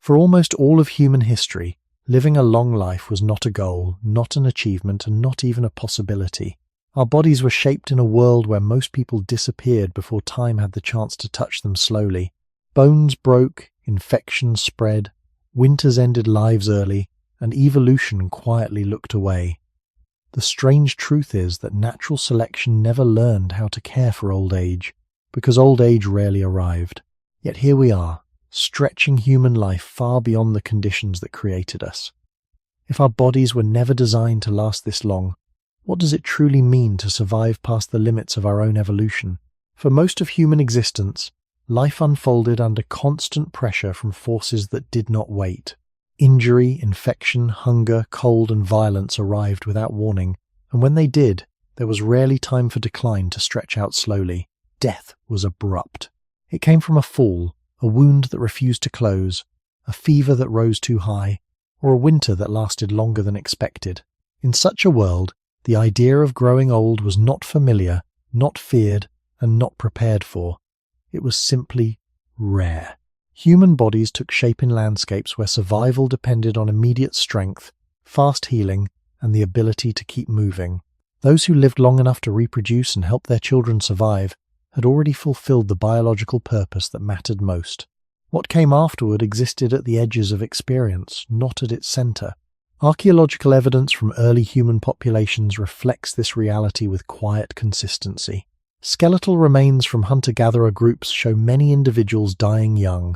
For almost all of human history, living a long life was not a goal, not an achievement, and not even a possibility. Our bodies were shaped in a world where most people disappeared before time had the chance to touch them slowly. Bones broke, infections spread, winters ended lives early, and evolution quietly looked away. The strange truth is that natural selection never learned how to care for old age, because old age rarely arrived. Yet here we are, stretching human life far beyond the conditions that created us. If our bodies were never designed to last this long, what does it truly mean to survive past the limits of our own evolution? For most of human existence, life unfolded under constant pressure from forces that did not wait. Injury, infection, hunger, cold, and violence arrived without warning, and when they did, there was rarely time for decline to stretch out slowly. Death was abrupt. It came from a fall, a wound that refused to close, a fever that rose too high, or a winter that lasted longer than expected. In such a world, the idea of growing old was not familiar, not feared, and not prepared for. It was simply rare. Human bodies took shape in landscapes where survival depended on immediate strength, fast healing, and the ability to keep moving. Those who lived long enough to reproduce and help their children survive had already fulfilled the biological purpose that mattered most. What came afterward existed at the edges of experience, not at its center. Archaeological evidence from early human populations reflects this reality with quiet consistency. Skeletal remains from hunter-gatherer groups show many individuals dying young,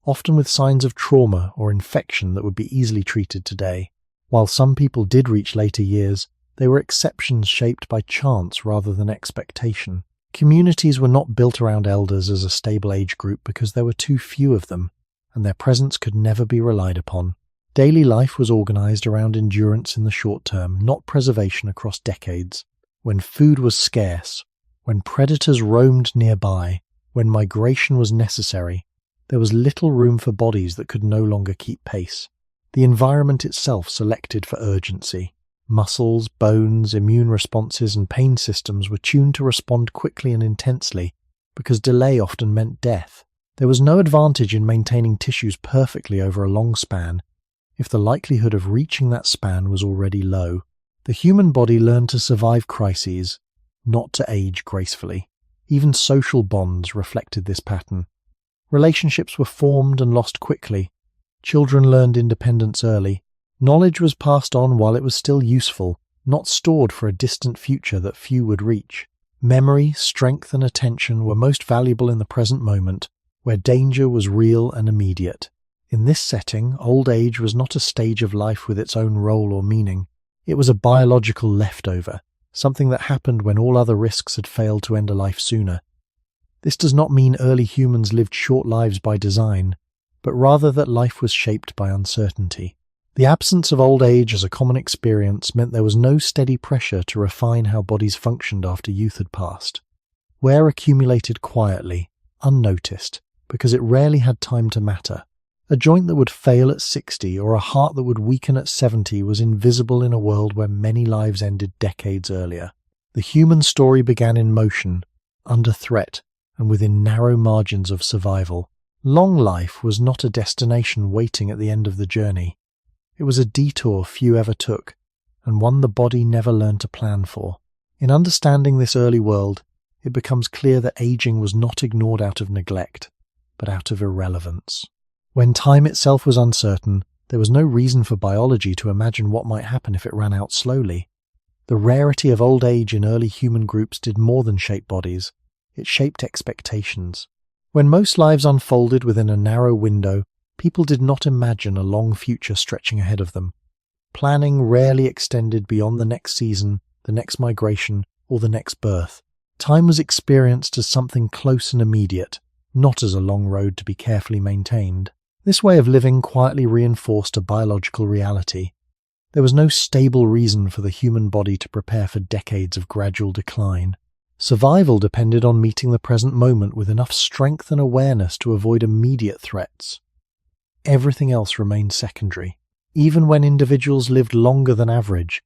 often with signs of trauma or infection that would be easily treated today. While some people did reach later years, they were exceptions shaped by chance rather than expectation. Communities were not built around elders as a stable age group because there were too few of them, and their presence could never be relied upon. Daily life was organized around endurance in the short term, not preservation across decades. When food was scarce, when predators roamed nearby, when migration was necessary, there was little room for bodies that could no longer keep pace. The environment itself selected for urgency. Muscles, bones, immune responses, and pain systems were tuned to respond quickly and intensely, because delay often meant death. There was no advantage in maintaining tissues perfectly over a long span, if the likelihood of reaching that span was already low. The human body learned to survive crises, not to age gracefully. Even social bonds reflected this pattern. Relationships were formed and lost quickly. Children learned independence early. Knowledge was passed on while it was still useful, not stored for a distant future that few would reach. Memory, strength, and attention were most valuable in the present moment, where danger was real and immediate. In this setting, old age was not a stage of life with its own role or meaning. It was a biological leftover, something that happened when all other risks had failed to end a life sooner. This does not mean early humans lived short lives by design, but rather that life was shaped by uncertainty. The absence of old age as a common experience meant there was no steady pressure to refine how bodies functioned after youth had passed. Wear accumulated quietly, unnoticed, because it rarely had time to matter. A joint that would fail at 60 or a heart that would weaken at 70 was invisible in a world where many lives ended decades earlier. The human story began in motion, under threat, and within narrow margins of survival. Long life was not a destination waiting at the end of the journey. It was a detour few ever took, and one the body never learned to plan for. In understanding this early world, it becomes clear that aging was not ignored out of neglect, but out of irrelevance. When time itself was uncertain, there was no reason for biology to imagine what might happen if it ran out slowly. The rarity of old age in early human groups did more than shape bodies, it shaped expectations. When most lives unfolded within a narrow window, people did not imagine a long future stretching ahead of them. Planning rarely extended beyond the next season, the next migration, or the next birth. Time was experienced as something close and immediate, not as a long road to be carefully maintained. This way of living quietly reinforced a biological reality. There was no stable reason for the human body to prepare for decades of gradual decline. Survival depended on meeting the present moment with enough strength and awareness to avoid immediate threats. Everything else remained secondary. Even when individuals lived longer than average,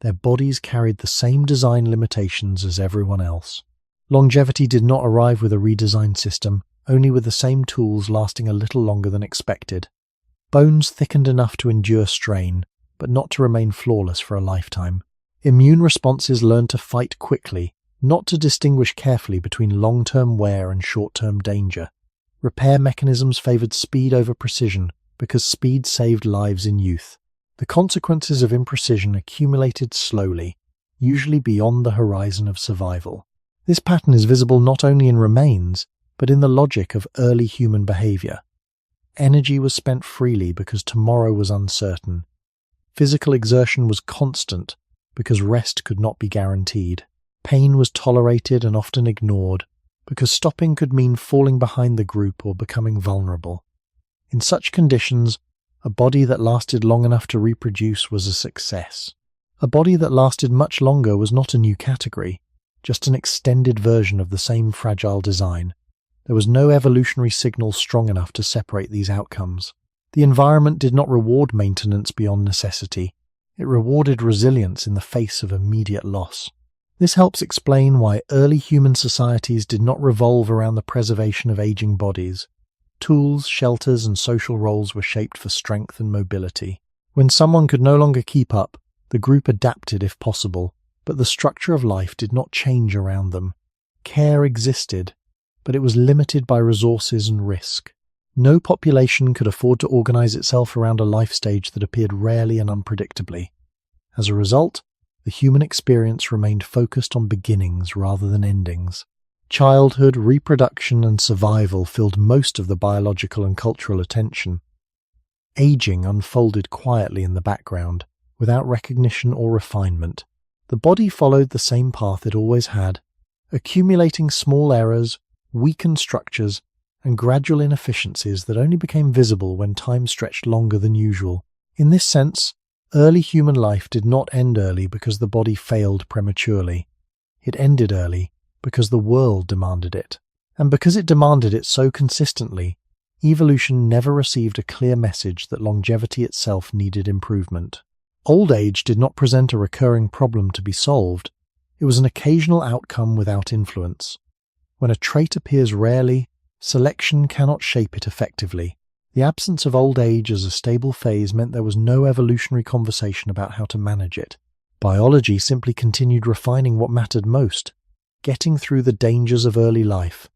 their bodies carried the same design limitations as everyone else. Longevity did not arrive with a redesigned system, only with the same tools lasting a little longer than expected. Bones thickened enough to endure strain, but not to remain flawless for a lifetime. Immune responses learned to fight quickly, not to distinguish carefully between long-term wear and short-term danger. Repair mechanisms favored speed over precision because speed saved lives in youth. The consequences of imprecision accumulated slowly, usually beyond the horizon of survival. This pattern is visible not only in remains, but in the logic of early human behavior. Energy was spent freely because tomorrow was uncertain. Physical exertion was constant because rest could not be guaranteed. Pain was tolerated and often ignored because stopping could mean falling behind the group or becoming vulnerable. In such conditions, a body that lasted long enough to reproduce was a success. A body that lasted much longer was not a new category, just an extended version of the same fragile design. There was no evolutionary signal strong enough to separate these outcomes. The environment did not reward maintenance beyond necessity. It rewarded resilience in the face of immediate loss. This helps explain why early human societies did not revolve around the preservation of aging bodies. Tools, shelters, and social roles were shaped for strength and mobility. When someone could no longer keep up, the group adapted if possible, but the structure of life did not change around them. Care existed, but it was limited by resources and risk. No population could afford to organize itself around a life stage that appeared rarely and unpredictably. As a result, the human experience remained focused on beginnings rather than endings. Childhood, reproduction, and survival filled most of the biological and cultural attention. Aging unfolded quietly in the background, without recognition or refinement. The body followed the same path it always had, accumulating small errors, weakened structures, and gradual inefficiencies that only became visible when time stretched longer than usual. In this sense, early human life did not end early because the body failed prematurely. It ended early because the world demanded it. And because it demanded it so consistently, evolution never received a clear message that longevity itself needed improvement. Old age did not present a recurring problem to be solved. It was an occasional outcome without influence. When a trait appears rarely, selection cannot shape it effectively. The absence of old age as a stable phase meant there was no evolutionary conversation about how to manage it. Biology simply continued refining what mattered most, getting through the dangers of early life.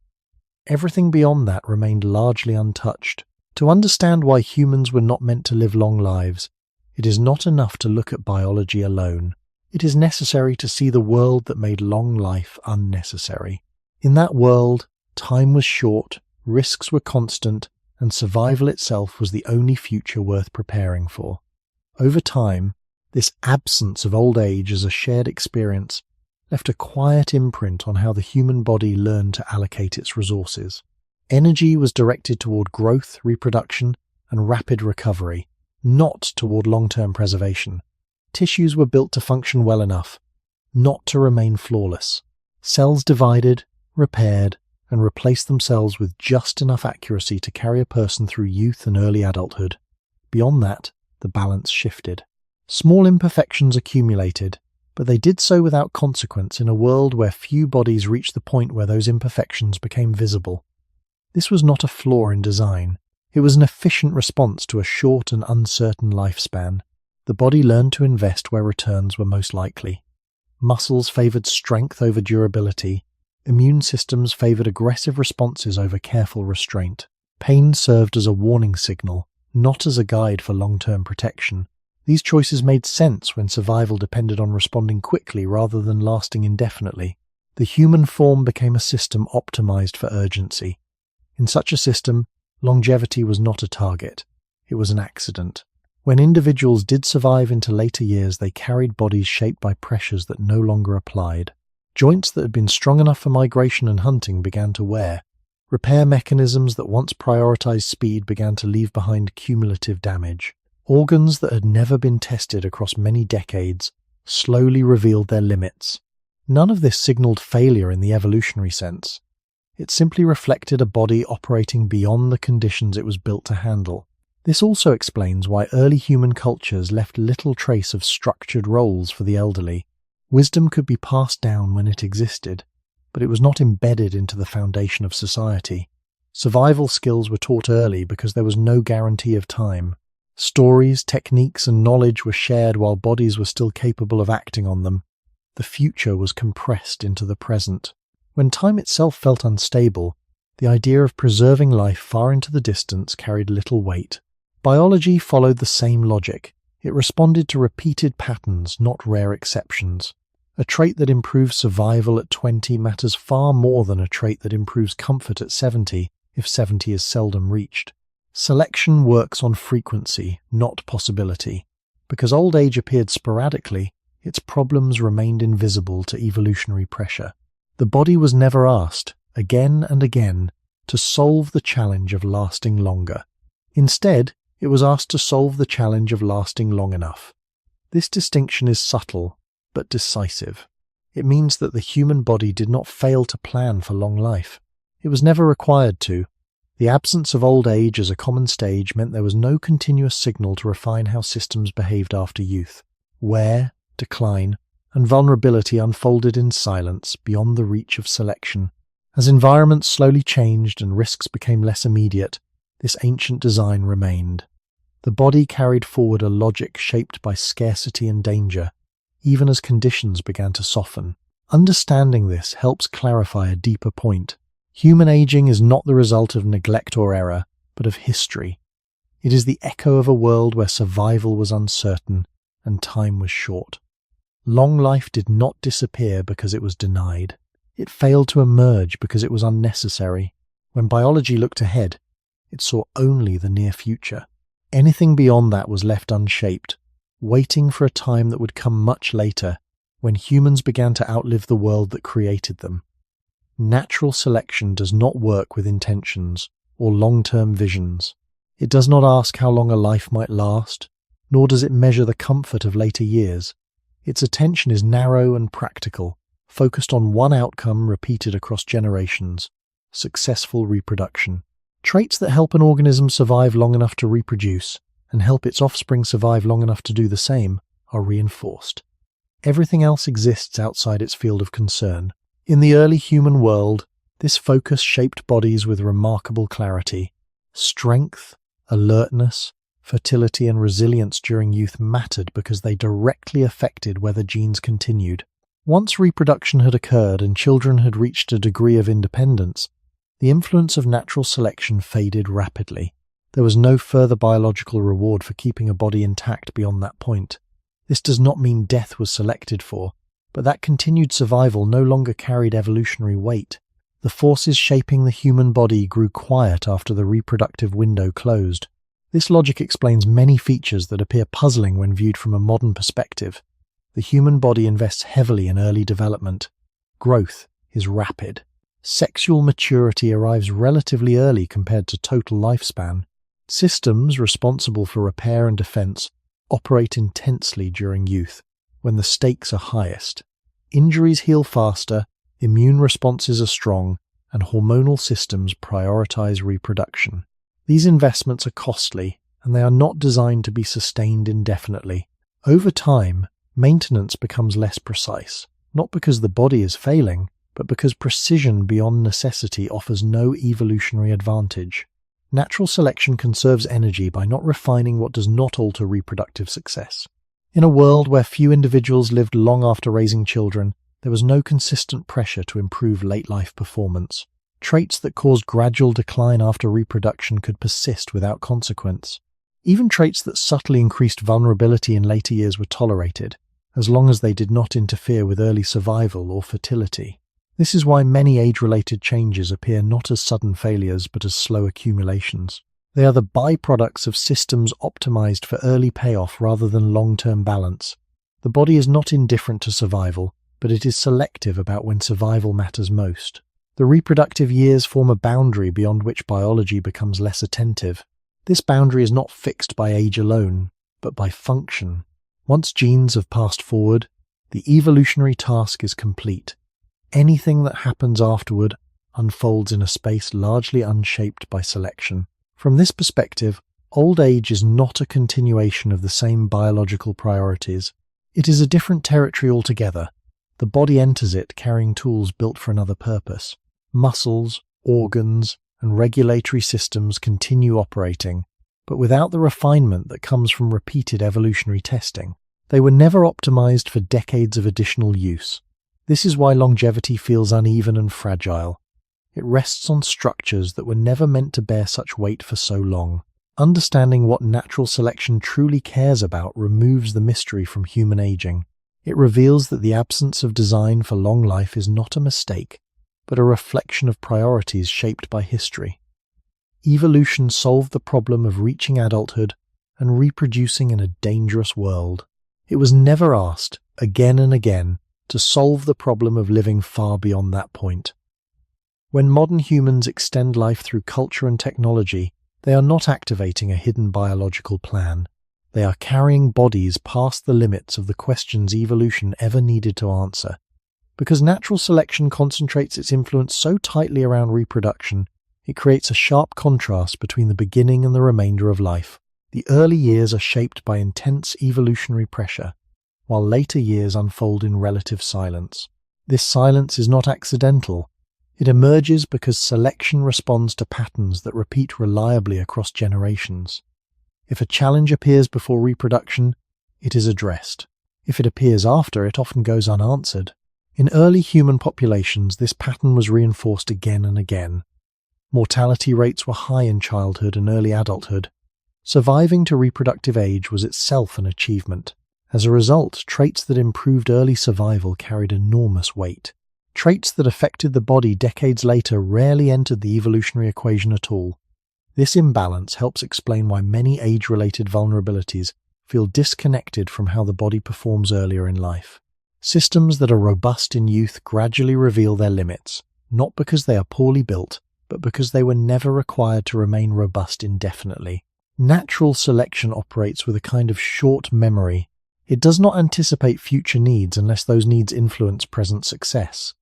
Everything beyond that remained largely untouched. To understand why humans were not meant to live long lives, it is not enough to look at biology alone. It is necessary to see the world that made long life unnecessary. In that world, time was short, risks were constant, and survival itself was the only future worth preparing for. Over time, this absence of old age as a shared experience left a quiet imprint on how the human body learned to allocate its resources. Energy was directed toward growth, reproduction, and rapid recovery, not toward long-term preservation. Tissues were built to function well enough, not to remain flawless. Cells divided, repaired, and replaced themselves with just enough accuracy to carry a person through youth and early adulthood. Beyond that, the balance shifted. Small imperfections accumulated, but they did so without consequence in a world where few bodies reached the point where those imperfections became visible. This was not a flaw in design. It was an efficient response to a short and uncertain lifespan. The body learned to invest where returns were most likely. Muscles favored strength over durability. Immune systems favored aggressive responses over careful restraint. Pain served as a warning signal, not as a guide for long-term protection. These choices made sense when survival depended on responding quickly rather than lasting indefinitely. The human form became a system optimized for urgency. In such a system, longevity was not a target. It was an accident. When individuals did survive into later years, they carried bodies shaped by pressures that no longer applied. Joints that had been strong enough for migration and hunting began to wear. Repair mechanisms that once prioritized speed began to leave behind cumulative damage. Organs that had never been tested across many decades slowly revealed their limits. None of this signaled failure in the evolutionary sense. It simply reflected a body operating beyond the conditions it was built to handle. This also explains why early human cultures left little trace of structured roles for the elderly. Wisdom could be passed down when it existed, but it was not embedded into the foundation of society. Survival skills were taught early because there was no guarantee of time. Stories, techniques, and knowledge were shared while bodies were still capable of acting on them. The future was compressed into the present. When time itself felt unstable, the idea of preserving life far into the distance carried little weight. Biology followed the same logic. It responded to repeated patterns, not rare exceptions. A trait that improves survival at 20 matters far more than a trait that improves comfort at 70, if 70 is seldom reached. Selection works on frequency, not possibility. Because old age appeared sporadically, its problems remained invisible to evolutionary pressure. The body was never asked, again and again, to solve the challenge of lasting longer. Instead, it was asked to solve the challenge of lasting long enough. This distinction is subtle, but decisive. It means that the human body did not fail to plan for long life. It was never required to. The absence of old age as a common stage meant there was no continuous signal to refine how systems behaved after youth. Wear, decline, and vulnerability unfolded in silence beyond the reach of selection. As environments slowly changed and risks became less immediate, this ancient design remained. The body carried forward a logic shaped by scarcity and danger, even as conditions began to soften. Understanding this helps clarify a deeper point. Human aging is not the result of neglect or error, but of history. It is the echo of a world where survival was uncertain and time was short. Long life did not disappear because it was denied. It failed to emerge because it was unnecessary. When biology looked ahead, it saw only the near future. Anything beyond that was left unshaped, waiting for a time that would come much later, when humans began to outlive the world that created them. Natural selection does not work with intentions or long-term visions. It does not ask how long a life might last, nor does it measure the comfort of later years. Its attention is narrow and practical, focused on one outcome repeated across generations: successful reproduction. Traits that help an organism survive long enough to reproduce and help its offspring survive long enough to do the same are reinforced. Everything else exists outside its field of concern. In the early human world, this focus shaped bodies with remarkable clarity. Strength, alertness, fertility, and resilience during youth mattered because they directly affected whether genes continued. Once reproduction had occurred and children had reached a degree of independence, the influence of natural selection faded rapidly. There was no further biological reward for keeping a body intact beyond that point. This does not mean death was selected for, but that continued survival no longer carried evolutionary weight. The forces shaping the human body grew quiet after the reproductive window closed. This logic explains many features that appear puzzling when viewed from a modern perspective. The human body invests heavily in early development. Growth is rapid. Sexual maturity arrives relatively early compared to total lifespan. Systems responsible for repair and defense operate intensely during youth, when the stakes are highest. Injuries heal faster, immune responses are strong, and hormonal systems prioritize reproduction. These investments are costly, and they are not designed to be sustained indefinitely. Over time, maintenance becomes less precise, not because the body is failing, but because precision beyond necessity offers no evolutionary advantage. Natural selection conserves energy by not refining what does not alter reproductive success. In a world where few individuals lived long after raising children, there was no consistent pressure to improve late-life performance. Traits that caused gradual decline after reproduction could persist without consequence. Even traits that subtly increased vulnerability in later years were tolerated, as long as they did not interfere with early survival or fertility. This is why many age-related changes appear not as sudden failures but as slow accumulations. They are the byproducts of systems optimized for early payoff rather than long-term balance. The body is not indifferent to survival, but it is selective about when survival matters most. The reproductive years form a boundary beyond which biology becomes less attentive. This boundary is not fixed by age alone, but by function. Once genes have passed forward, the evolutionary task is complete. Anything that happens afterward unfolds in a space largely unshaped by selection. From this perspective, old age is not a continuation of the same biological priorities. It is a different territory altogether. The body enters it carrying tools built for another purpose. Muscles, organs, and regulatory systems continue operating, but without the refinement that comes from repeated evolutionary testing. They were never optimized for decades of additional use. This is why longevity feels uneven and fragile. It rests on structures that were never meant to bear such weight for so long. Understanding what natural selection truly cares about removes the mystery from human aging. It reveals that the absence of design for long life is not a mistake, but a reflection of priorities shaped by history. Evolution solved the problem of reaching adulthood and reproducing in a dangerous world. It was never asked, again and again, to solve the problem of living far beyond that point. When modern humans extend life through culture and technology, they are not activating a hidden biological plan. They are carrying bodies past the limits of the questions evolution ever needed to answer. Because natural selection concentrates its influence so tightly around reproduction, it creates a sharp contrast between the beginning and the remainder of life. The early years are shaped by intense evolutionary pressure, while later years unfold in relative silence. This silence is not accidental. It emerges because selection responds to patterns that repeat reliably across generations. If a challenge appears before reproduction, it is addressed. If it appears after, it often goes unanswered. In early human populations, this pattern was reinforced again and again. Mortality rates were high in childhood and early adulthood. Surviving to reproductive age was itself an achievement. As a result, traits that improved early survival carried enormous weight. Traits that affected the body decades later rarely entered the evolutionary equation at all. This imbalance helps explain why many age-related vulnerabilities feel disconnected from how the body performs earlier in life. Systems that are robust in youth gradually reveal their limits, not because they are poorly built, but because they were never required to remain robust indefinitely. Natural selection operates with a kind of short memory. It does not anticipate future needs unless those needs influence present success.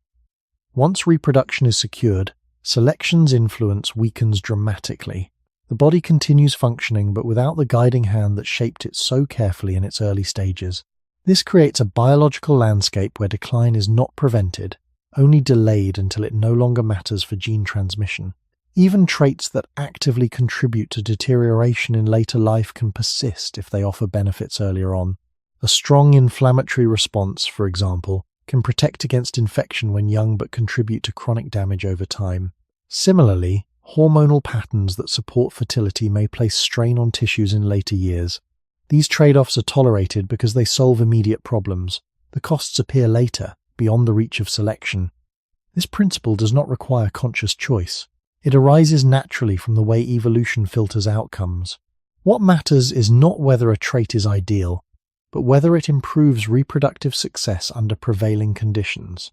Once reproduction is secured, selection's influence weakens dramatically. The body continues functioning, but without the guiding hand that shaped it so carefully in its early stages. This creates a biological landscape where decline is not prevented, only delayed until it no longer matters for gene transmission. Even traits that actively contribute to deterioration in later life can persist if they offer benefits earlier on. A strong inflammatory response, for example, can protect against infection when young but contribute to chronic damage over time. Similarly, hormonal patterns that support fertility may place strain on tissues in later years. These trade-offs are tolerated because they solve immediate problems. The costs appear later, beyond the reach of selection. This principle does not require conscious choice. It arises naturally from the way evolution filters outcomes. What matters is not whether a trait is ideal, but whether it improves reproductive success under prevailing conditions.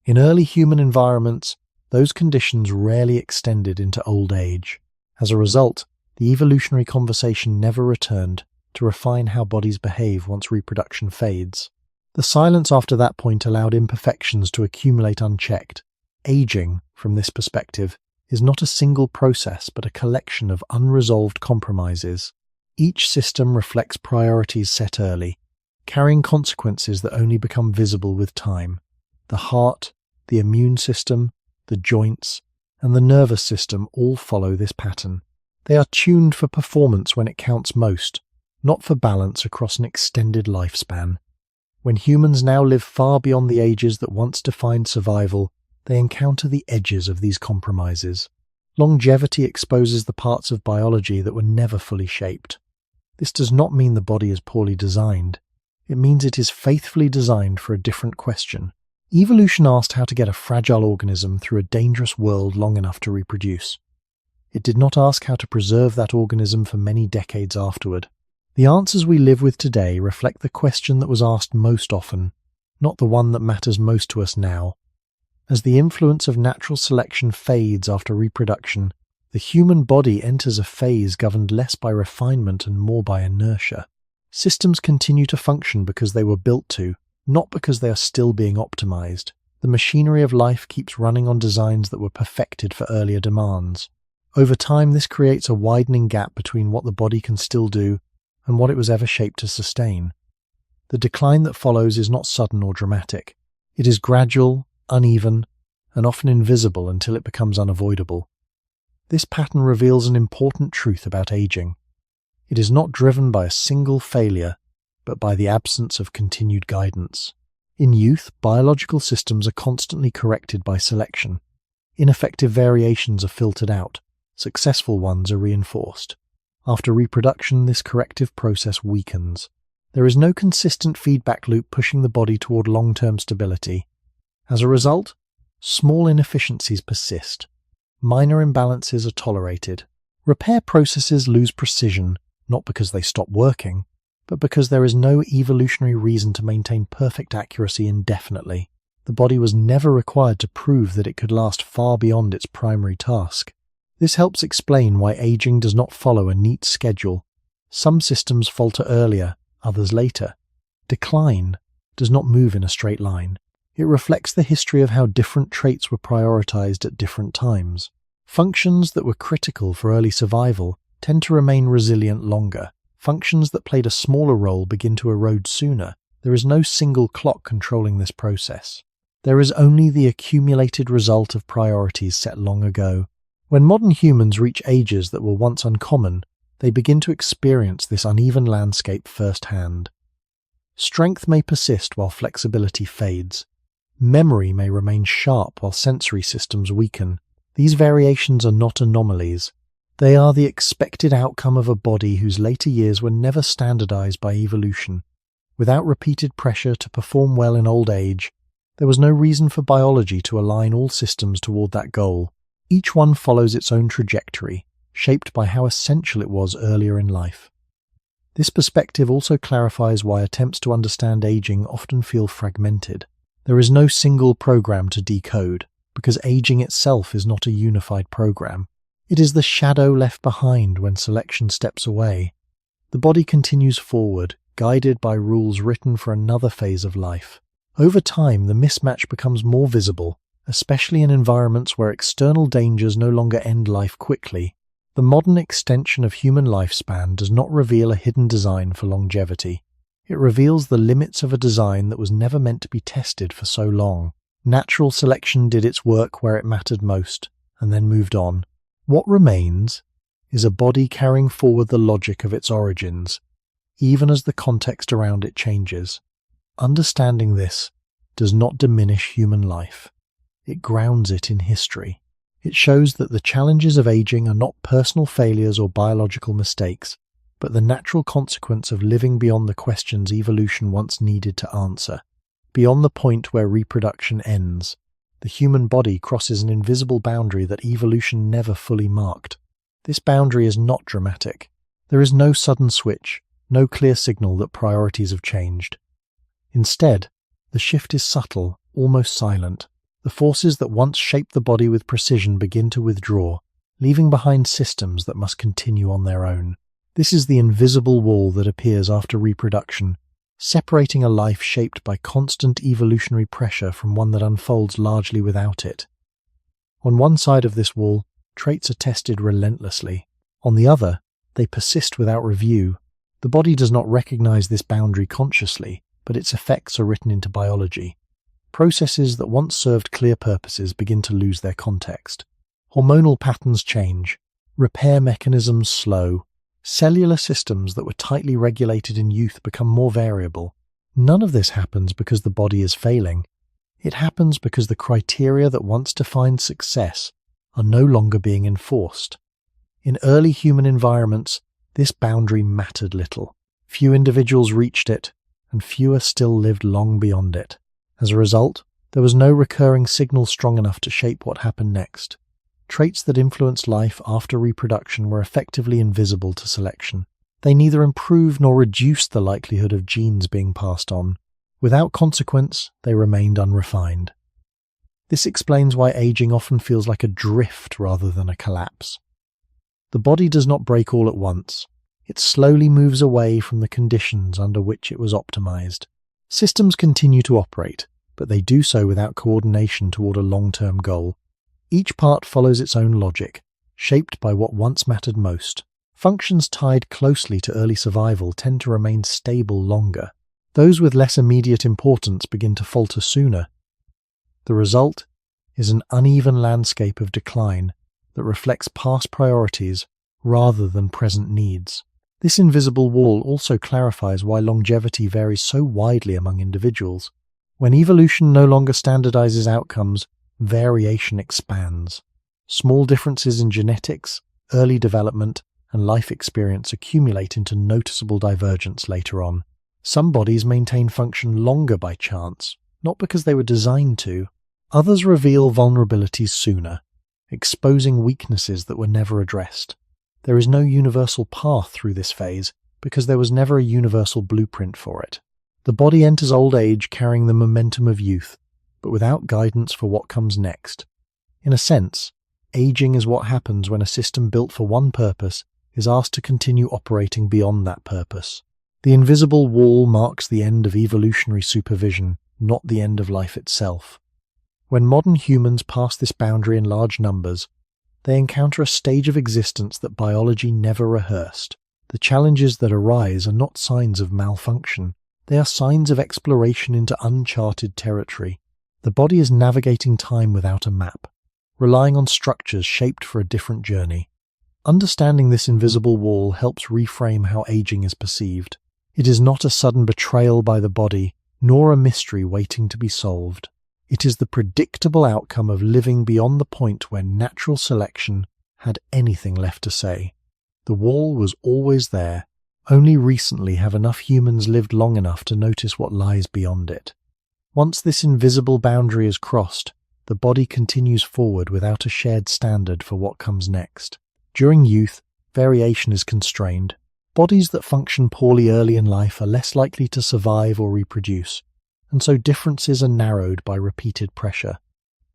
In early human environments, those conditions rarely extended into old age. As a result, the evolutionary conversation never returned to refine how bodies behave once reproduction fades. The silence after that point allowed imperfections to accumulate unchecked. Aging, from this perspective, is not a single process but a collection of unresolved compromises. Each system reflects priorities set early, carrying consequences that only become visible with time. The heart, the immune system, the joints, and the nervous system all follow this pattern. They are tuned for performance when it counts most, not for balance across an extended lifespan. When humans now live far beyond the ages that once defined survival, they encounter the edges of these compromises. Longevity exposes the parts of biology that were never fully shaped. This does not mean the body is poorly designed. It means it is faithfully designed for a different question. Evolution asked how to get a fragile organism through a dangerous world long enough to reproduce. It did not ask how to preserve that organism for many decades afterward. The answers we live with today reflect the question that was asked most often, not the one that matters most to us now. As the influence of natural selection fades after reproduction, the human body enters a phase governed less by refinement and more by inertia. Systems continue to function because they were built to, not because they are still being optimized. The machinery of life keeps running on designs that were perfected for earlier demands. Over time, this creates a widening gap between what the body can still do and what it was ever shaped to sustain. The decline that follows is not sudden or dramatic. It is gradual, uneven, and often invisible until it becomes unavoidable. This pattern reveals an important truth about aging. It is not driven by a single failure, but by the absence of continued guidance. In youth, biological systems are constantly corrected by selection. Ineffective variations are filtered out, successful ones are reinforced. After reproduction, this corrective process weakens. There is no consistent feedback loop pushing the body toward long-term stability. As a result, small inefficiencies persist. Minor imbalances are tolerated. Repair processes lose precision, not because they stop working, but because there is no evolutionary reason to maintain perfect accuracy indefinitely. The body was never required to prove that it could last far beyond its primary task. This helps explain why aging does not follow a neat schedule. Some systems falter earlier, others later. Decline does not move in a straight line. It reflects the history of how different traits were prioritized at different times. Functions that were critical for early survival tend to remain resilient longer. Functions that played a smaller role begin to erode sooner. There is no single clock controlling this process. There is only the accumulated result of priorities set long ago. When modern humans reach ages that were once uncommon, they begin to experience this uneven landscape firsthand. Strength may persist while flexibility fades. Memory may remain sharp while sensory systems weaken. These variations are not anomalies. They are the expected outcome of a body whose later years were never standardized by evolution. Without repeated pressure to perform well in old age, there was no reason for biology to align all systems toward that goal. Each one follows its own trajectory, shaped by how essential it was earlier in life. This perspective also clarifies why attempts to understand aging often feel fragmented. There is no single program to decode, because aging itself is not a unified program. It is the shadow left behind when selection steps away. The body continues forward, guided by rules written for another phase of life. Over time, the mismatch becomes more visible, especially in environments where external dangers no longer end life quickly. The modern extension of human lifespan does not reveal a hidden design for longevity. It reveals the limits of a design that was never meant to be tested for so long. Natural selection did its work where it mattered most, and then moved on. What remains is a body carrying forward the logic of its origins, even as the context around it changes. Understanding this does not diminish human life. It grounds it in history. It shows that the challenges of aging are not personal failures or biological mistakes, but the natural consequence of living beyond the questions evolution once needed to answer. Beyond the point where reproduction ends, the human body crosses an invisible boundary that evolution never fully marked. This boundary is not dramatic. There is no sudden switch, no clear signal that priorities have changed. Instead, the shift is subtle, almost silent. The forces that once shaped the body with precision begin to withdraw, leaving behind systems that must continue on their own. This is the invisible wall that appears after reproduction, separating a life shaped by constant evolutionary pressure from one that unfolds largely without it. On one side of this wall, traits are tested relentlessly. On the other, they persist without review. The body does not recognize this boundary consciously, but its effects are written into biology. Processes that once served clear purposes begin to lose their context. Hormonal patterns change. Repair mechanisms slow. Cellular systems that were tightly regulated in youth become more variable. None of this happens because the body is failing. It happens because the criteria that once defined success are no longer being enforced. In early human environments, this boundary mattered little. Few individuals reached it, and fewer still lived long beyond it. As a result, there was no recurring signal strong enough to shape what happened next. Traits that influenced life after reproduction were effectively invisible to selection. They neither improved nor reduced the likelihood of genes being passed on. Without consequence, they remained unrefined. This explains why aging often feels like a drift rather than a collapse. The body does not break all at once. It slowly moves away from the conditions under which it was optimized. Systems continue to operate, but they do so without coordination toward a long-term goal. Each part follows its own logic, shaped by what once mattered most. Functions tied closely to early survival tend to remain stable longer. Those with less immediate importance begin to falter sooner. The result is an uneven landscape of decline, that reflects past priorities rather than present needs. This invisible wall also clarifies why longevity varies so widely among individuals. When evolution no longer standardizes outcomes, variation expands. Small differences in genetics, early development, and life experience accumulate into noticeable divergence later on. Some bodies maintain function longer by chance, not because they were designed to. Others reveal vulnerabilities sooner, exposing weaknesses that were never addressed. There is no universal path through this phase because there was never a universal blueprint for it. The body enters old age carrying the momentum of youth, but without guidance for what comes next. In a sense, aging is what happens when a system built for one purpose is asked to continue operating beyond that purpose. The invisible wall marks the end of evolutionary supervision, not the end of life itself. When modern humans pass this boundary in large numbers, they encounter a stage of existence that biology never rehearsed. The challenges that arise are not signs of malfunction. They are signs of exploration into uncharted territory. The body is navigating time without a map, relying on structures shaped for a different journey. Understanding this invisible wall helps reframe how aging is perceived. It is not a sudden betrayal by the body, nor a mystery waiting to be solved. It is the predictable outcome of living beyond the point where natural selection had anything left to say. The wall was always there. Only recently have enough humans lived long enough to notice what lies beyond it. Once this invisible boundary is crossed, the body continues forward without a shared standard for what comes next. During youth, variation is constrained. Bodies that function poorly early in life are less likely to survive or reproduce, and so differences are narrowed by repeated pressure.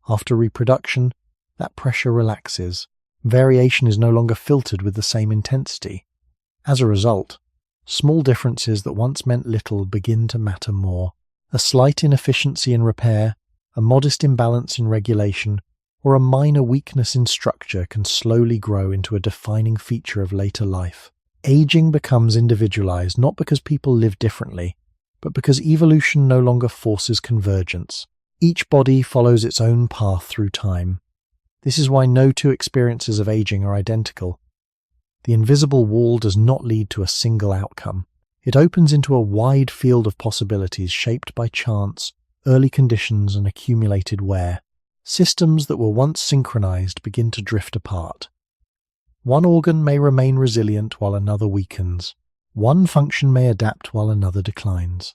After reproduction, that pressure relaxes. Variation is no longer filtered with the same intensity. As a result, small differences that once meant little begin to matter more. A slight inefficiency in repair, a modest imbalance in regulation, or a minor weakness in structure can slowly grow into a defining feature of later life. Aging becomes individualized not because people live differently, but because evolution no longer forces convergence. Each body follows its own path through time. This is why no two experiences of aging are identical. The invisible wall does not lead to a single outcome. It opens into a wide field of possibilities shaped by chance, early conditions, and accumulated wear. Systems that were once synchronized begin to drift apart. One organ may remain resilient while another weakens. One function may adapt while another declines.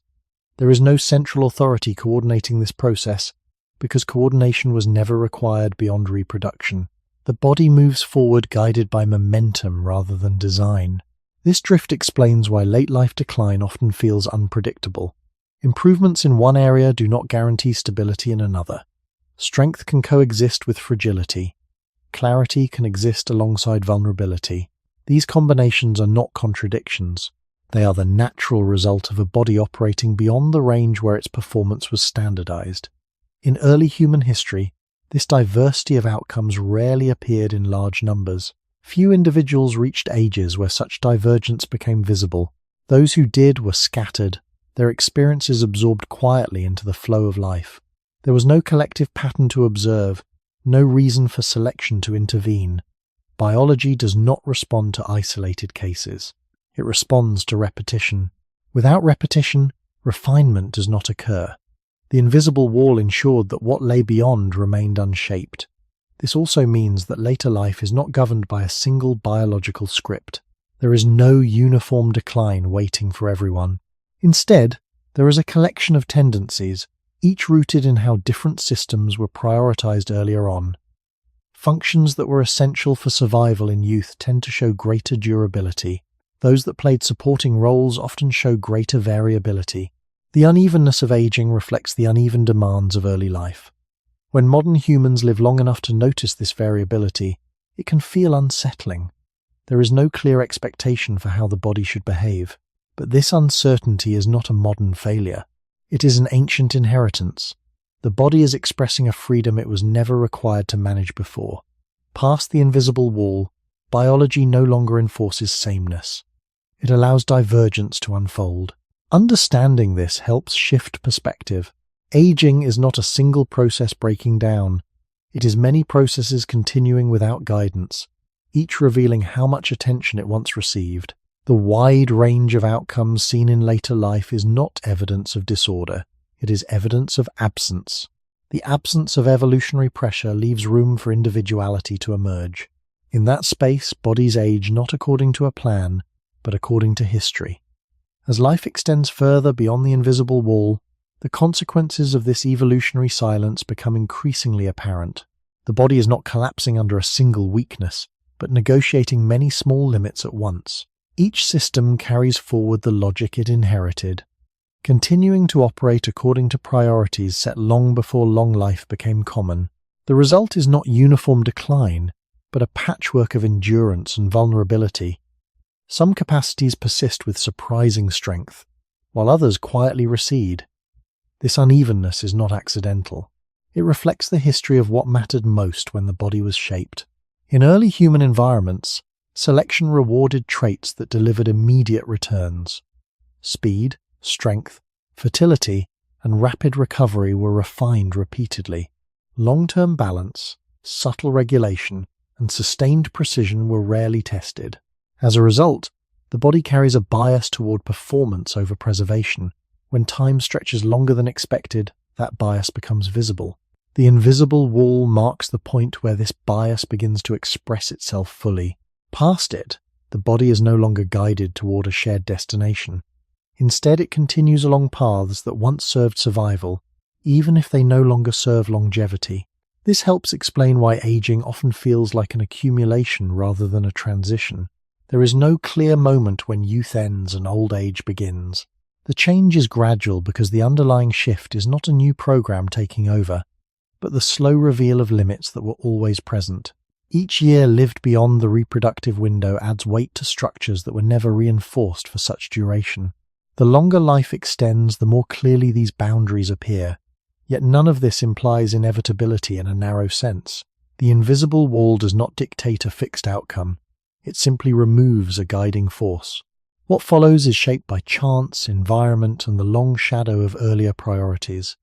There is no central authority coordinating this process because coordination was never required beyond reproduction. The body moves forward guided by momentum rather than design. This drift explains why late-life decline often feels unpredictable. Improvements in one area do not guarantee stability in another. Strength can coexist with fragility. Clarity can exist alongside vulnerability. These combinations are not contradictions. They are the natural result of a body operating beyond the range where its performance was standardized. In early human history, this diversity of outcomes rarely appeared in large numbers. Few individuals reached ages where such divergence became visible. Those who did were scattered, their experiences absorbed quietly into the flow of life. There was no collective pattern to observe, no reason for selection to intervene. Biology does not respond to isolated cases. It responds to repetition. Without repetition, refinement does not occur. The invisible wall ensured that what lay beyond remained unshaped. This also means that later life is not governed by a single biological script. There is no uniform decline waiting for everyone. Instead, there is a collection of tendencies, each rooted in how different systems were prioritized earlier on. Functions that were essential for survival in youth tend to show greater durability. Those that played supporting roles often show greater variability. The unevenness of aging reflects the uneven demands of early life. When modern humans live long enough to notice this variability, it can feel unsettling. There is no clear expectation for how the body should behave. But this uncertainty is not a modern failure. It is an ancient inheritance. The body is expressing a freedom it was never required to manage before. Past the invisible wall, biology no longer enforces sameness. It allows divergence to unfold. Understanding this helps shift perspective. Aging is not a single process breaking down. It is many processes continuing without guidance, each revealing how much attention it once received. The wide range of outcomes seen in later life is not evidence of disorder, it is evidence of absence. The absence of evolutionary pressure leaves room for individuality to emerge. In that space, bodies age not according to a plan, but according to history. As life extends further beyond the invisible wall, the consequences of this evolutionary silence become increasingly apparent. The body is not collapsing under a single weakness, but negotiating many small limits at once. Each system carries forward the logic it inherited, continuing to operate according to priorities set long before long life became common. The result is not uniform decline, but a patchwork of endurance and vulnerability. Some capacities persist with surprising strength, while others quietly recede. This unevenness is not accidental. It reflects the history of what mattered most when the body was shaped. In early human environments, selection rewarded traits that delivered immediate returns. Speed, strength, fertility, and rapid recovery were refined repeatedly. Long-term balance, subtle regulation, and sustained precision were rarely tested. As a result, the body carries a bias toward performance over preservation. When time stretches longer than expected, that bias becomes visible. The invisible wall marks the point where this bias begins to express itself fully. Past it, the body is no longer guided toward a shared destination. Instead, it continues along paths that once served survival, even if they no longer serve longevity. This helps explain why aging often feels like an accumulation rather than a transition. There is no clear moment when youth ends and old age begins. The change is gradual because the underlying shift is not a new program taking over, but the slow reveal of limits that were always present. Each year lived beyond the reproductive window adds weight to structures that were never reinforced for such duration. The longer life extends, the more clearly these boundaries appear. Yet none of this implies inevitability in a narrow sense. The invisible wall does not dictate a fixed outcome. It simply removes a guiding force. What follows is shaped by chance, environment, and the long shadow of earlier priorities.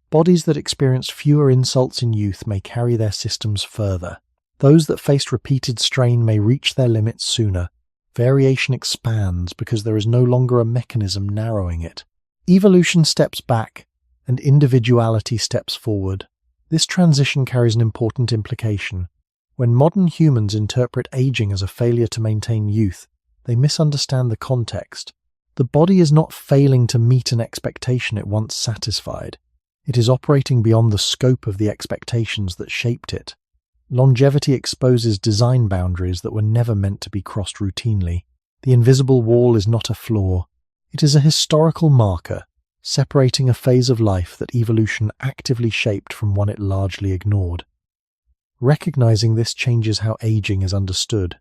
Bodies that experienced fewer insults in youth may carry their systems further. Those that faced repeated strain may reach their limits sooner. Variation expands because there is no longer a mechanism narrowing it. Evolution steps back, and individuality steps forward. This transition carries an important implication. When modern humans interpret aging as a failure to maintain youth, they misunderstand the context. The body is not failing to meet an expectation it once satisfied. It is operating beyond the scope of the expectations that shaped it. Longevity exposes design boundaries that were never meant to be crossed routinely. The invisible wall is not a flaw. It is a historical marker, separating a phase of life that evolution actively shaped from one it largely ignored. Recognizing this changes how aging is understood.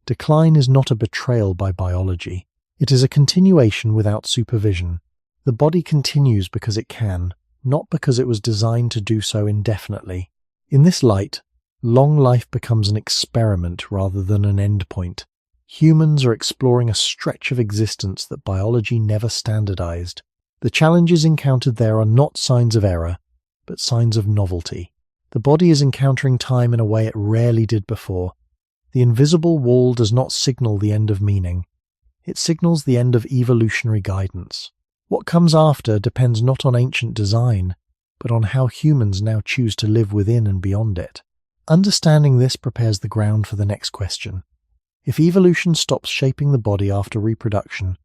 Decline is not a betrayal by biology. It is a continuation without supervision. The body continues because it can, not because it was designed to do so indefinitely. In this light, long life becomes an experiment rather than an endpoint. Humans are exploring a stretch of existence that biology never standardized. The challenges encountered there are not signs of error, but signs of novelty. The body is encountering time in a way it rarely did before. The invisible wall does not signal the end of meaning. It signals the end of evolutionary guidance. What comes after depends not on ancient design, but on how humans now choose to live within and beyond it. Understanding this prepares the ground for the next question. If evolution stops shaping the body after reproduction,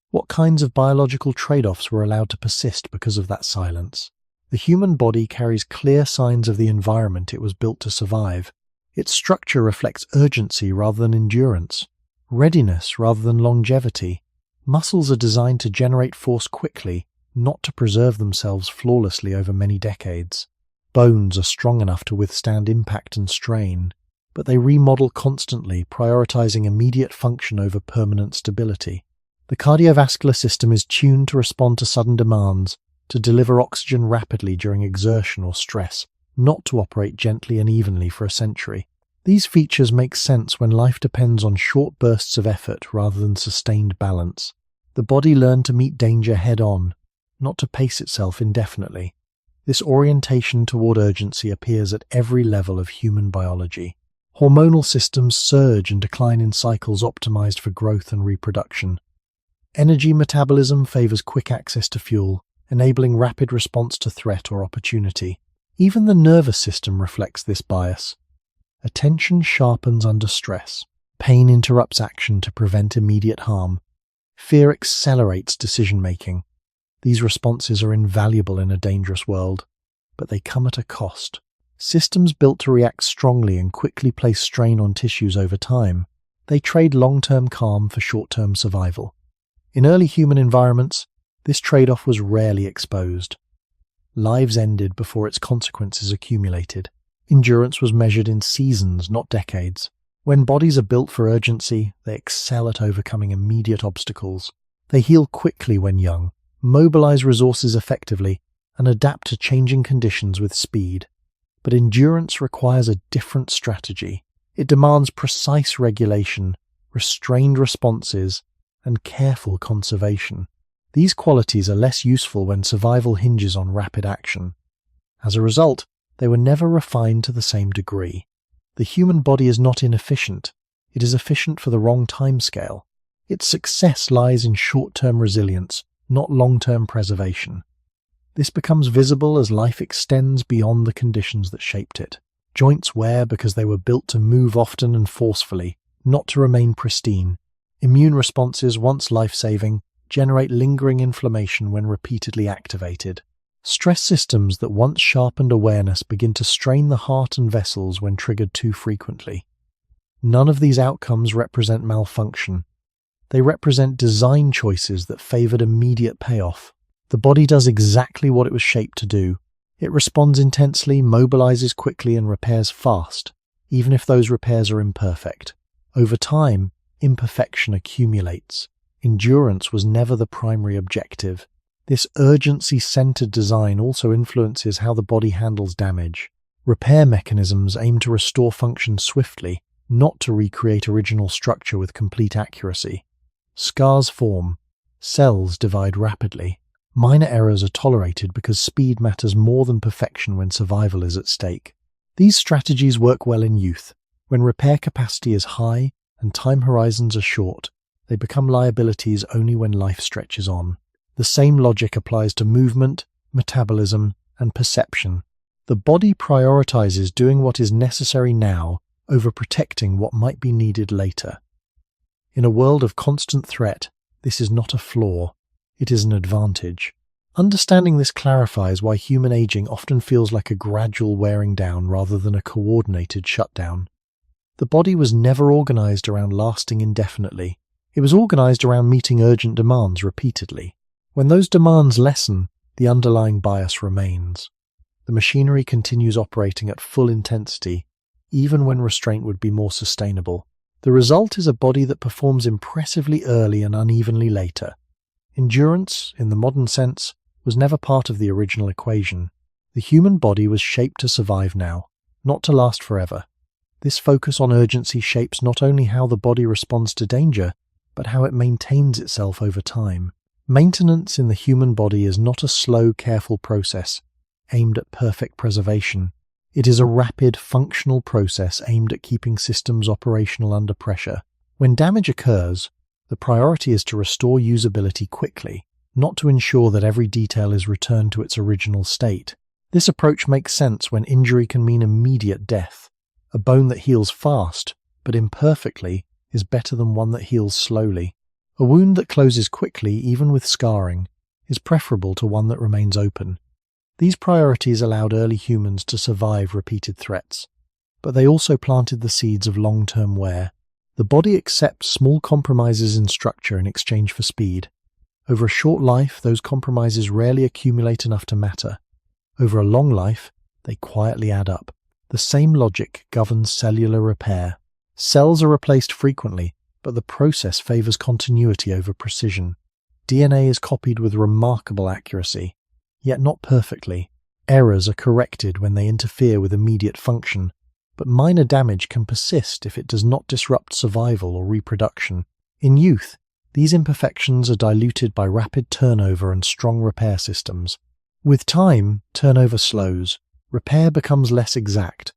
what kinds of biological trade-offs were allowed to persist because of that silence? The human body carries clear signs of the environment it was built to survive. Its structure reflects urgency rather than endurance, readiness rather than longevity. Muscles are designed to generate force quickly, not to preserve themselves flawlessly over many decades. Bones are strong enough to withstand impact and strain, but they remodel constantly, prioritizing immediate function over permanent stability. The cardiovascular system is tuned to respond to sudden demands, to deliver oxygen rapidly during exertion or stress, not to operate gently and evenly for a century. These features make sense when life depends on short bursts of effort rather than sustained balance. The body learned to meet danger head-on, not to pace itself indefinitely. This orientation toward urgency appears at every level of human biology. Hormonal systems surge and decline in cycles optimized for growth and reproduction. Energy metabolism favors quick access to fuel, enabling rapid response to threat or opportunity. Even the nervous system reflects this bias. Attention sharpens under stress. Pain interrupts action to prevent immediate harm. Fear accelerates decision-making. These responses are invaluable in a dangerous world, but they come at a cost. Systems built to react strongly and quickly place strain on tissues over time, they trade long-term calm for short-term survival. In early human environments, this trade-off was rarely exposed. Lives ended before its consequences accumulated. Endurance was measured in seasons, not decades. When bodies are built for urgency, they excel at overcoming immediate obstacles. They heal quickly when young, mobilize resources effectively, and adapt to changing conditions with speed. But endurance requires a different strategy. It demands precise regulation, restrained responses, and careful conservation. These qualities are less useful when survival hinges on rapid action. As a result, they were never refined to the same degree. The human body is not inefficient. It is efficient for the wrong timescale. Its success lies in short-term resilience, not long-term preservation. This becomes visible as life extends beyond the conditions that shaped it. Joints wear because they were built to move often and forcefully, not to remain pristine. Immune responses, once life-saving, generate lingering inflammation when repeatedly activated. Stress systems that once sharpened awareness begin to strain the heart and vessels when triggered too frequently. None of these outcomes represent malfunction. They represent design choices that favored immediate payoff. The body does exactly what it was shaped to do. It responds intensely, mobilizes quickly, and repairs fast, even if those repairs are imperfect. Over time, imperfection accumulates. Endurance was never the primary objective. This urgency-centered design also influences how the body handles damage. Repair mechanisms aim to restore function swiftly, not to recreate original structure with complete accuracy. Scars form. Cells divide rapidly. Minor errors are tolerated because speed matters more than perfection when survival is at stake. These strategies work well in youth. When repair capacity is high and time horizons are short, they become liabilities only when life stretches on. The same logic applies to movement, metabolism, and perception. The body prioritizes doing what is necessary now over protecting what might be needed later. In a world of constant threat, this is not a flaw. It is an advantage. Understanding this clarifies why human aging often feels like a gradual wearing down rather than a coordinated shutdown. The body was never organized around lasting indefinitely. It was organized around meeting urgent demands repeatedly. When those demands lessen, the underlying bias remains. The machinery continues operating at full intensity, even when restraint would be more sustainable. The result is a body that performs impressively early and unevenly later. Endurance, in the modern sense, was never part of the original equation. The human body was shaped to survive now, not to last forever. This focus on urgency shapes not only how the body responds to danger, but how it maintains itself over time. Maintenance in the human body is not a slow, careful process aimed at perfect preservation. It is a rapid, functional process aimed at keeping systems operational under pressure. When damage occurs, the priority is to restore usability quickly, not to ensure that every detail is returned to its original state. This approach makes sense when injury can mean immediate death. A bone that heals fast, but imperfectly, is better than one that heals slowly. A wound that closes quickly, even with scarring, is preferable to one that remains open. These priorities allowed early humans to survive repeated threats, but they also planted the seeds of long-term wear. The body accepts small compromises in structure in exchange for speed. Over a short life, those compromises rarely accumulate enough to matter. Over a long life, they quietly add up. The same logic governs cellular repair. Cells are replaced frequently, but the process favors continuity over precision. DNA is copied with remarkable accuracy, yet not perfectly. Errors are corrected when they interfere with immediate function, but minor damage can persist if it does not disrupt survival or reproduction. In youth, these imperfections are diluted by rapid turnover and strong repair systems. With time, turnover slows. Repair becomes less exact.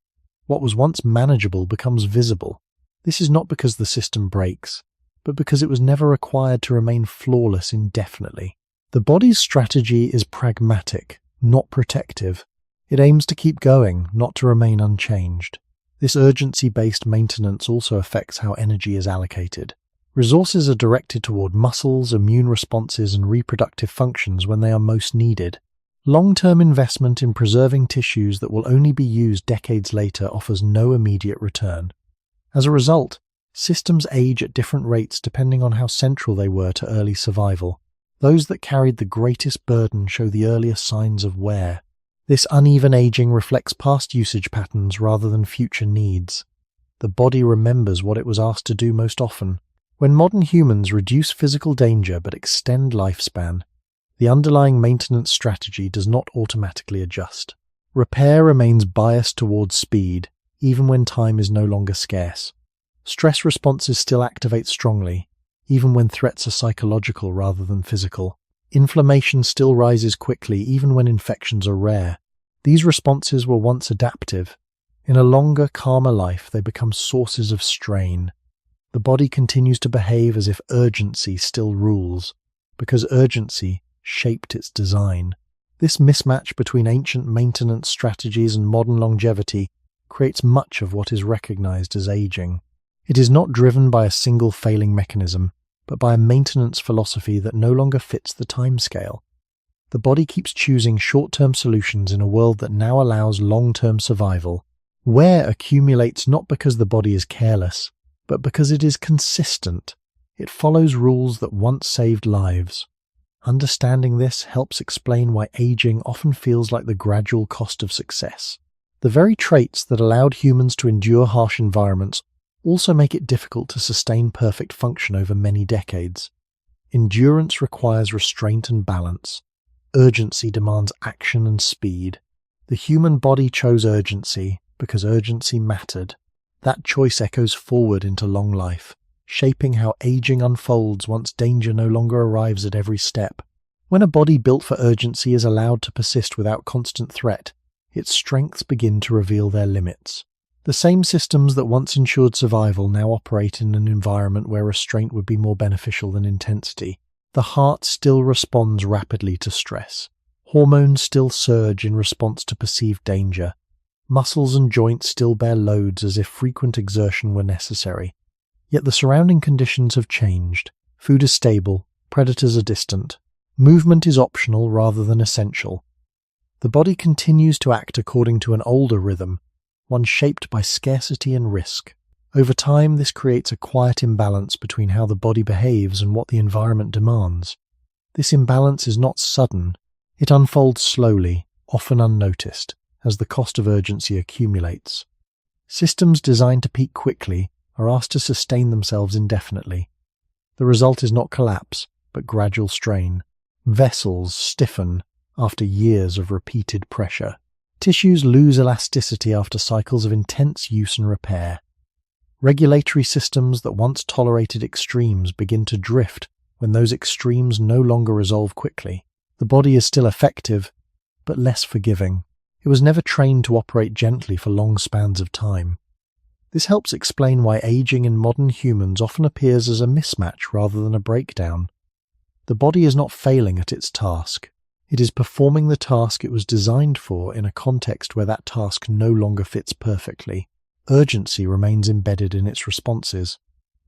What was once manageable becomes visible. This is not because the system breaks, but because it was never required to remain flawless indefinitely. The body's strategy is pragmatic, not protective. It aims to keep going, not to remain unchanged. This urgency-based maintenance also affects how energy is allocated. Resources are directed toward muscles, immune responses, and reproductive functions when they are most needed. Long-term investment in preserving tissues that will only be used decades later offers no immediate return. As a result, systems age at different rates depending on how central they were to early survival. Those that carried the greatest burden show the earliest signs of wear. This uneven aging reflects past usage patterns rather than future needs. The body remembers what it was asked to do most often. When modern humans reduce physical danger but extend lifespan, the underlying maintenance strategy does not automatically adjust. Repair remains biased towards speed, even when time is no longer scarce. Stress responses still activate strongly, even when threats are psychological rather than physical. Inflammation still rises quickly, even when infections are rare. These responses were once adaptive. In a longer, calmer life, they become sources of strain. The body continues to behave as if urgency still rules, because urgency shaped its design. This mismatch between ancient maintenance strategies and modern longevity creates much of what is recognized as aging. It is not driven by a single failing mechanism, but by a maintenance philosophy that no longer fits the timescale. The body keeps choosing short-term solutions in a world that now allows long-term survival. Wear accumulates not because the body is careless, but because it is consistent. It follows rules that once saved lives. Understanding this helps explain why aging often feels like the gradual cost of success. The very traits that allowed humans to endure harsh environments also make it difficult to sustain perfect function over many decades. Endurance requires restraint and balance. Urgency demands action and speed. The human body chose urgency because urgency mattered. That choice echoes forward into long life, shaping how aging unfolds once danger no longer arrives at every step. When a body built for urgency is allowed to persist without constant threat, its strengths begin to reveal their limits. The same systems that once ensured survival now operate in an environment where restraint would be more beneficial than intensity. The heart still responds rapidly to stress. Hormones still surge in response to perceived danger. Muscles and joints still bear loads as if frequent exertion were necessary. Yet the surrounding conditions have changed. Food is stable, predators are distant. Movement is optional rather than essential. The body continues to act according to an older rhythm, one shaped by scarcity and risk. Over time, this creates a quiet imbalance between how the body behaves and what the environment demands. This imbalance is not sudden. It unfolds slowly, often unnoticed, as the cost of urgency accumulates. Systems designed to peak quickly are asked to sustain themselves indefinitely. The result is not collapse, but gradual strain. Vessels stiffen after years of repeated pressure. Tissues lose elasticity after cycles of intense use and repair. Regulatory systems that once tolerated extremes begin to drift when those extremes no longer resolve quickly. The body is still effective, but less forgiving. It was never trained to operate gently for long spans of time. This helps explain why aging in modern humans often appears as a mismatch rather than a breakdown. The body is not failing at its task. It is performing the task it was designed for in a context where that task no longer fits perfectly. Urgency remains embedded in its responses.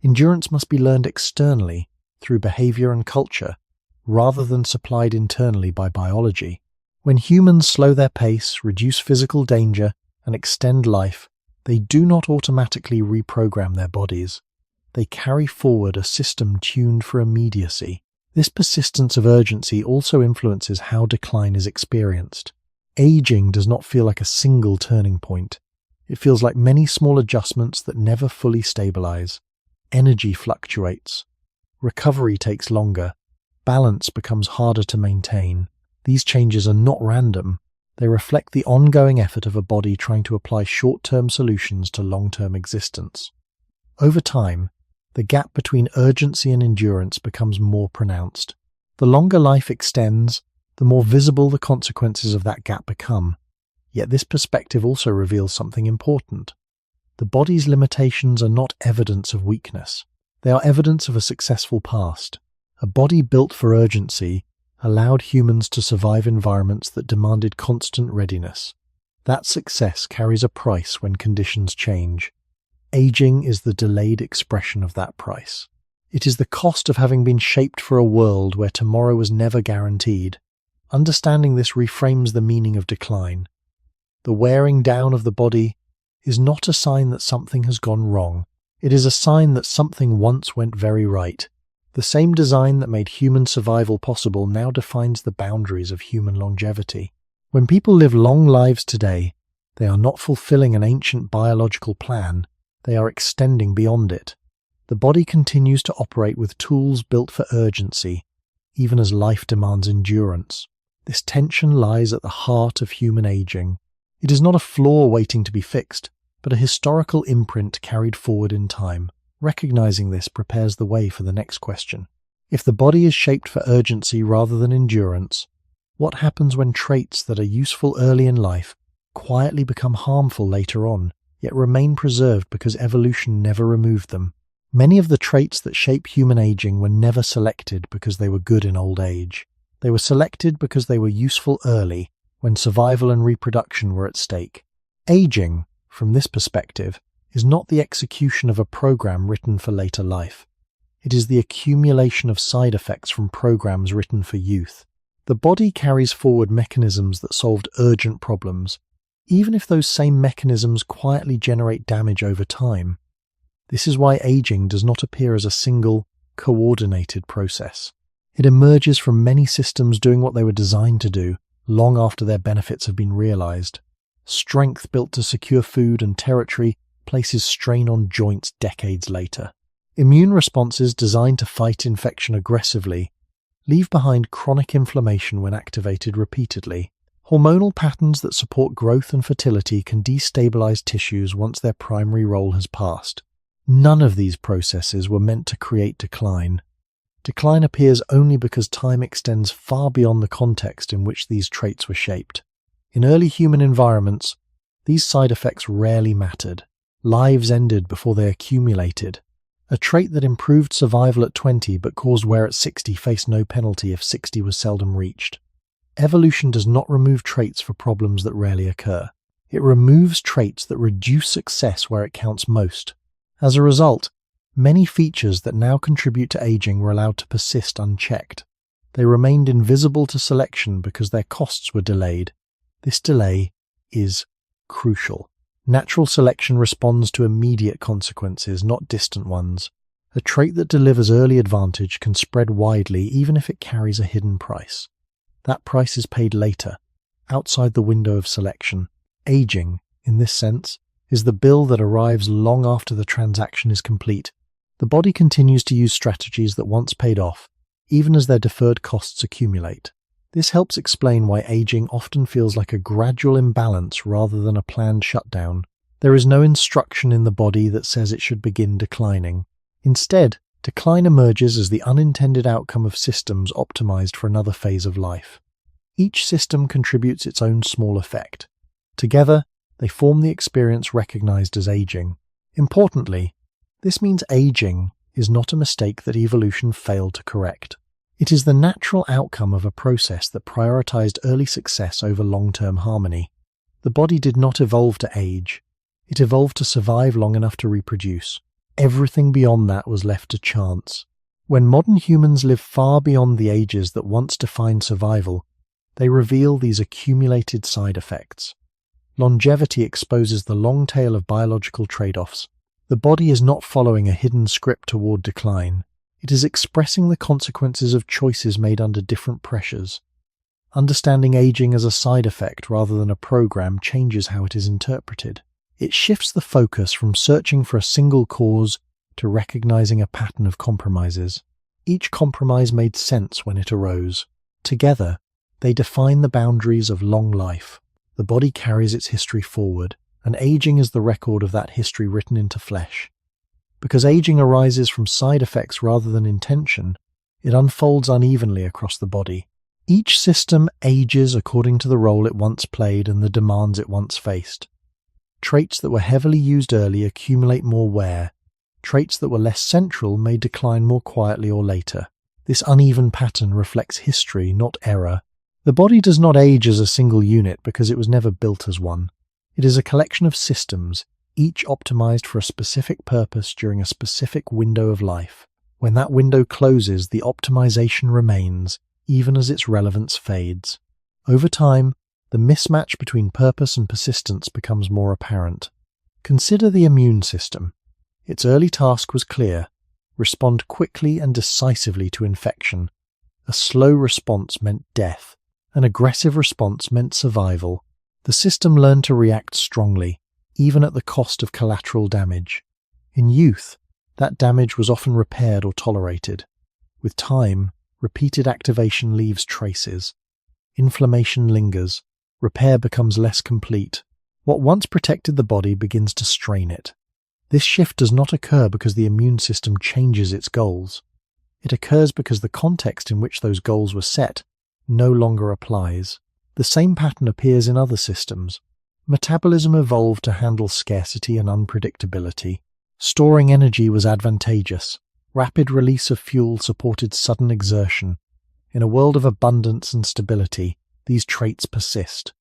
Endurance must be learned externally, through behavior and culture, rather than supplied internally by biology. When humans slow their pace, reduce physical danger, and extend life, they do not automatically reprogram their bodies. They carry forward a system tuned for immediacy. This persistence of urgency also influences how decline is experienced. Aging does not feel like a single turning point. It feels like many small adjustments that never fully stabilize. Energy fluctuates. Recovery takes longer. Balance becomes harder to maintain. These changes are not random. They reflect the ongoing effort of a body trying to apply short-term solutions to long-term existence. Over time, the gap between urgency and endurance becomes more pronounced. The longer life extends, the more visible the consequences of that gap become. Yet this perspective also reveals something important. The body's limitations are not evidence of weakness. They are evidence of a successful past. A body built for urgency allowed humans to survive environments that demanded constant readiness. That success carries a price when conditions change. Aging is the delayed expression of that price. It is the cost of having been shaped for a world where tomorrow was never guaranteed. Understanding this reframes the meaning of decline. The wearing down of the body is not a sign that something has gone wrong. It is a sign that something once went very right. The same design that made human survival possible now defines the boundaries of human longevity. When people live long lives today, they are not fulfilling an ancient biological plan, they are extending beyond it. The body continues to operate with tools built for urgency, even as life demands endurance. This tension lies at the heart of human aging. It is not a flaw waiting to be fixed, but a historical imprint carried forward in time. Recognizing this prepares the way for the next question. If the body is shaped for urgency rather than endurance, what happens when traits that are useful early in life quietly become harmful later on, yet remain preserved because evolution never removed them? Many of the traits that shape human aging were never selected because they were good in old age. They were selected because they were useful early, when survival and reproduction were at stake. Aging, from this perspective, is not the execution of a program written for later life. It is the accumulation of side effects from programs written for youth. The body carries forward mechanisms that solved urgent problems, even if those same mechanisms quietly generate damage over time. This is why aging does not appear as a single, coordinated process. It emerges from many systems doing what they were designed to do, long after their benefits have been realized. Strength built to secure food and territory places strain on joints decades later. Immune responses designed to fight infection aggressively leave behind chronic inflammation when activated repeatedly. Hormonal patterns that support growth and fertility can destabilize tissues once their primary role has passed. None of these processes were meant to create decline. Decline appears only because time extends far beyond the context in which these traits were shaped. In early human environments, these side effects rarely mattered. Lives ended before they accumulated. A trait that improved survival at 20 but caused wear at 60 faced no penalty if 60 was seldom reached. Evolution does not remove traits for problems that rarely occur. It removes traits that reduce success where it counts most. As a result, many features that now contribute to aging were allowed to persist unchecked. They remained invisible to selection because their costs were delayed. This delay is crucial. Natural selection responds to immediate consequences, not distant ones. A trait that delivers early advantage can spread widely even if it carries a hidden price. That price is paid later, outside the window of selection. Aging, in this sense, is the bill that arrives long after the transaction is complete. The body continues to use strategies that once paid off, even as their deferred costs accumulate. This helps explain why aging often feels like a gradual imbalance rather than a planned shutdown. There is no instruction in the body that says it should begin declining. Instead, decline emerges as the unintended outcome of systems optimized for another phase of life. Each system contributes its own small effect. Together, they form the experience recognized as aging. Importantly, this means aging is not a mistake that evolution failed to correct. It is the natural outcome of a process that prioritized early success over long-term harmony. The body did not evolve to age. It evolved to survive long enough to reproduce. Everything beyond that was left to chance. When modern humans live far beyond the ages that once defined survival, they reveal these accumulated side effects. Longevity exposes the long tail of biological trade-offs. The body is not following a hidden script toward decline. It is expressing the consequences of choices made under different pressures. Understanding aging as a side effect rather than a program changes how it is interpreted. It shifts the focus from searching for a single cause to recognizing a pattern of compromises. Each compromise made sense when it arose. Together, they define the boundaries of long life. The body carries its history forward, and aging is the record of that history written into flesh. Because aging arises from side effects rather than intention, it unfolds unevenly across the body. Each system ages according to the role it once played and the demands it once faced. Traits that were heavily used early accumulate more wear. Traits that were less central may decline more quietly or later. This uneven pattern reflects history, not error. The body does not age as a single unit because it was never built as one. It is a collection of systems, each optimized for a specific purpose during a specific window of life. When that window closes, the optimization remains, even as its relevance fades. Over time, the mismatch between purpose and persistence becomes more apparent. Consider the immune system. Its early task was clear: respond quickly and decisively to infection. A slow response meant death. An aggressive response meant survival. The system learned to react strongly, even at the cost of collateral damage. In youth, that damage was often repaired or tolerated. With time, repeated activation leaves traces. Inflammation lingers. Repair becomes less complete. What once protected the body begins to strain it. This shift does not occur because the immune system changes its goals. It occurs because the context in which those goals were set no longer applies. The same pattern appears in other systems. Metabolism evolved to handle scarcity and unpredictability. Storing energy was advantageous. Rapid release of fuel supported sudden exertion. In a world of abundance and stability, these traits persist.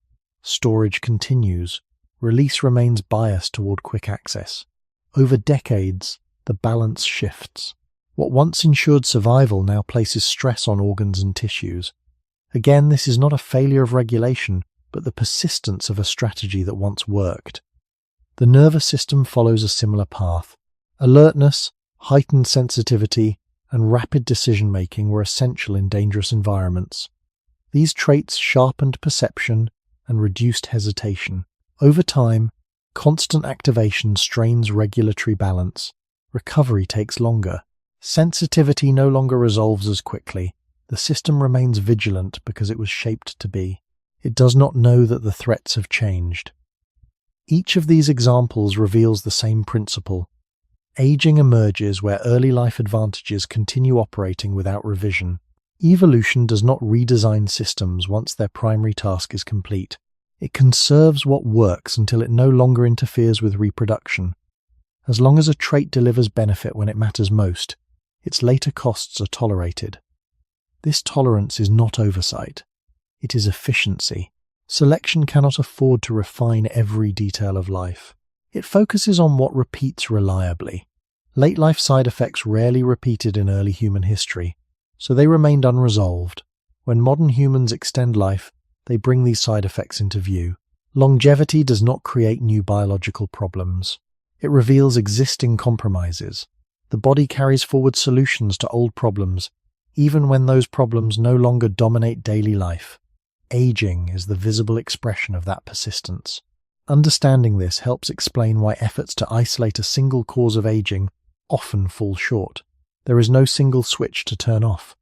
Storage continues. Release remains biased toward quick access. Over decades, the balance shifts. What once ensured survival now places stress on organs and tissues. Again, this is not a failure of regulation, but the persistence of a strategy that once worked. The nervous system follows a similar path. Alertness, heightened sensitivity, and rapid decision-making were essential in dangerous environments. These traits sharpened perception and reduced hesitation. Over time, constant activation strains regulatory balance. Recovery takes longer. Sensitivity no longer resolves as quickly. The system remains vigilant because it was shaped to be. It does not know that the threats have changed. Each of these examples reveals the same principle. Aging emerges where early life advantages continue operating without revision. Evolution does not redesign systems once their primary task is complete. It conserves what works until it no longer interferes with reproduction. As long as a trait delivers benefit when it matters most, its later costs are tolerated. This tolerance is not oversight. It is efficiency. Selection cannot afford to refine every detail of life. It focuses on what repeats reliably. Late life side effects rarely repeated in early human history, so they remained unresolved. When modern humans extend life, they bring these side effects into view. Longevity does not create new biological problems. It reveals existing compromises. The body carries forward solutions to old problems, even when those problems no longer dominate daily life. Aging is the visible expression of that persistence. Understanding this helps explain why efforts to isolate a single cause of aging often fall short. There is no single switch to turn off.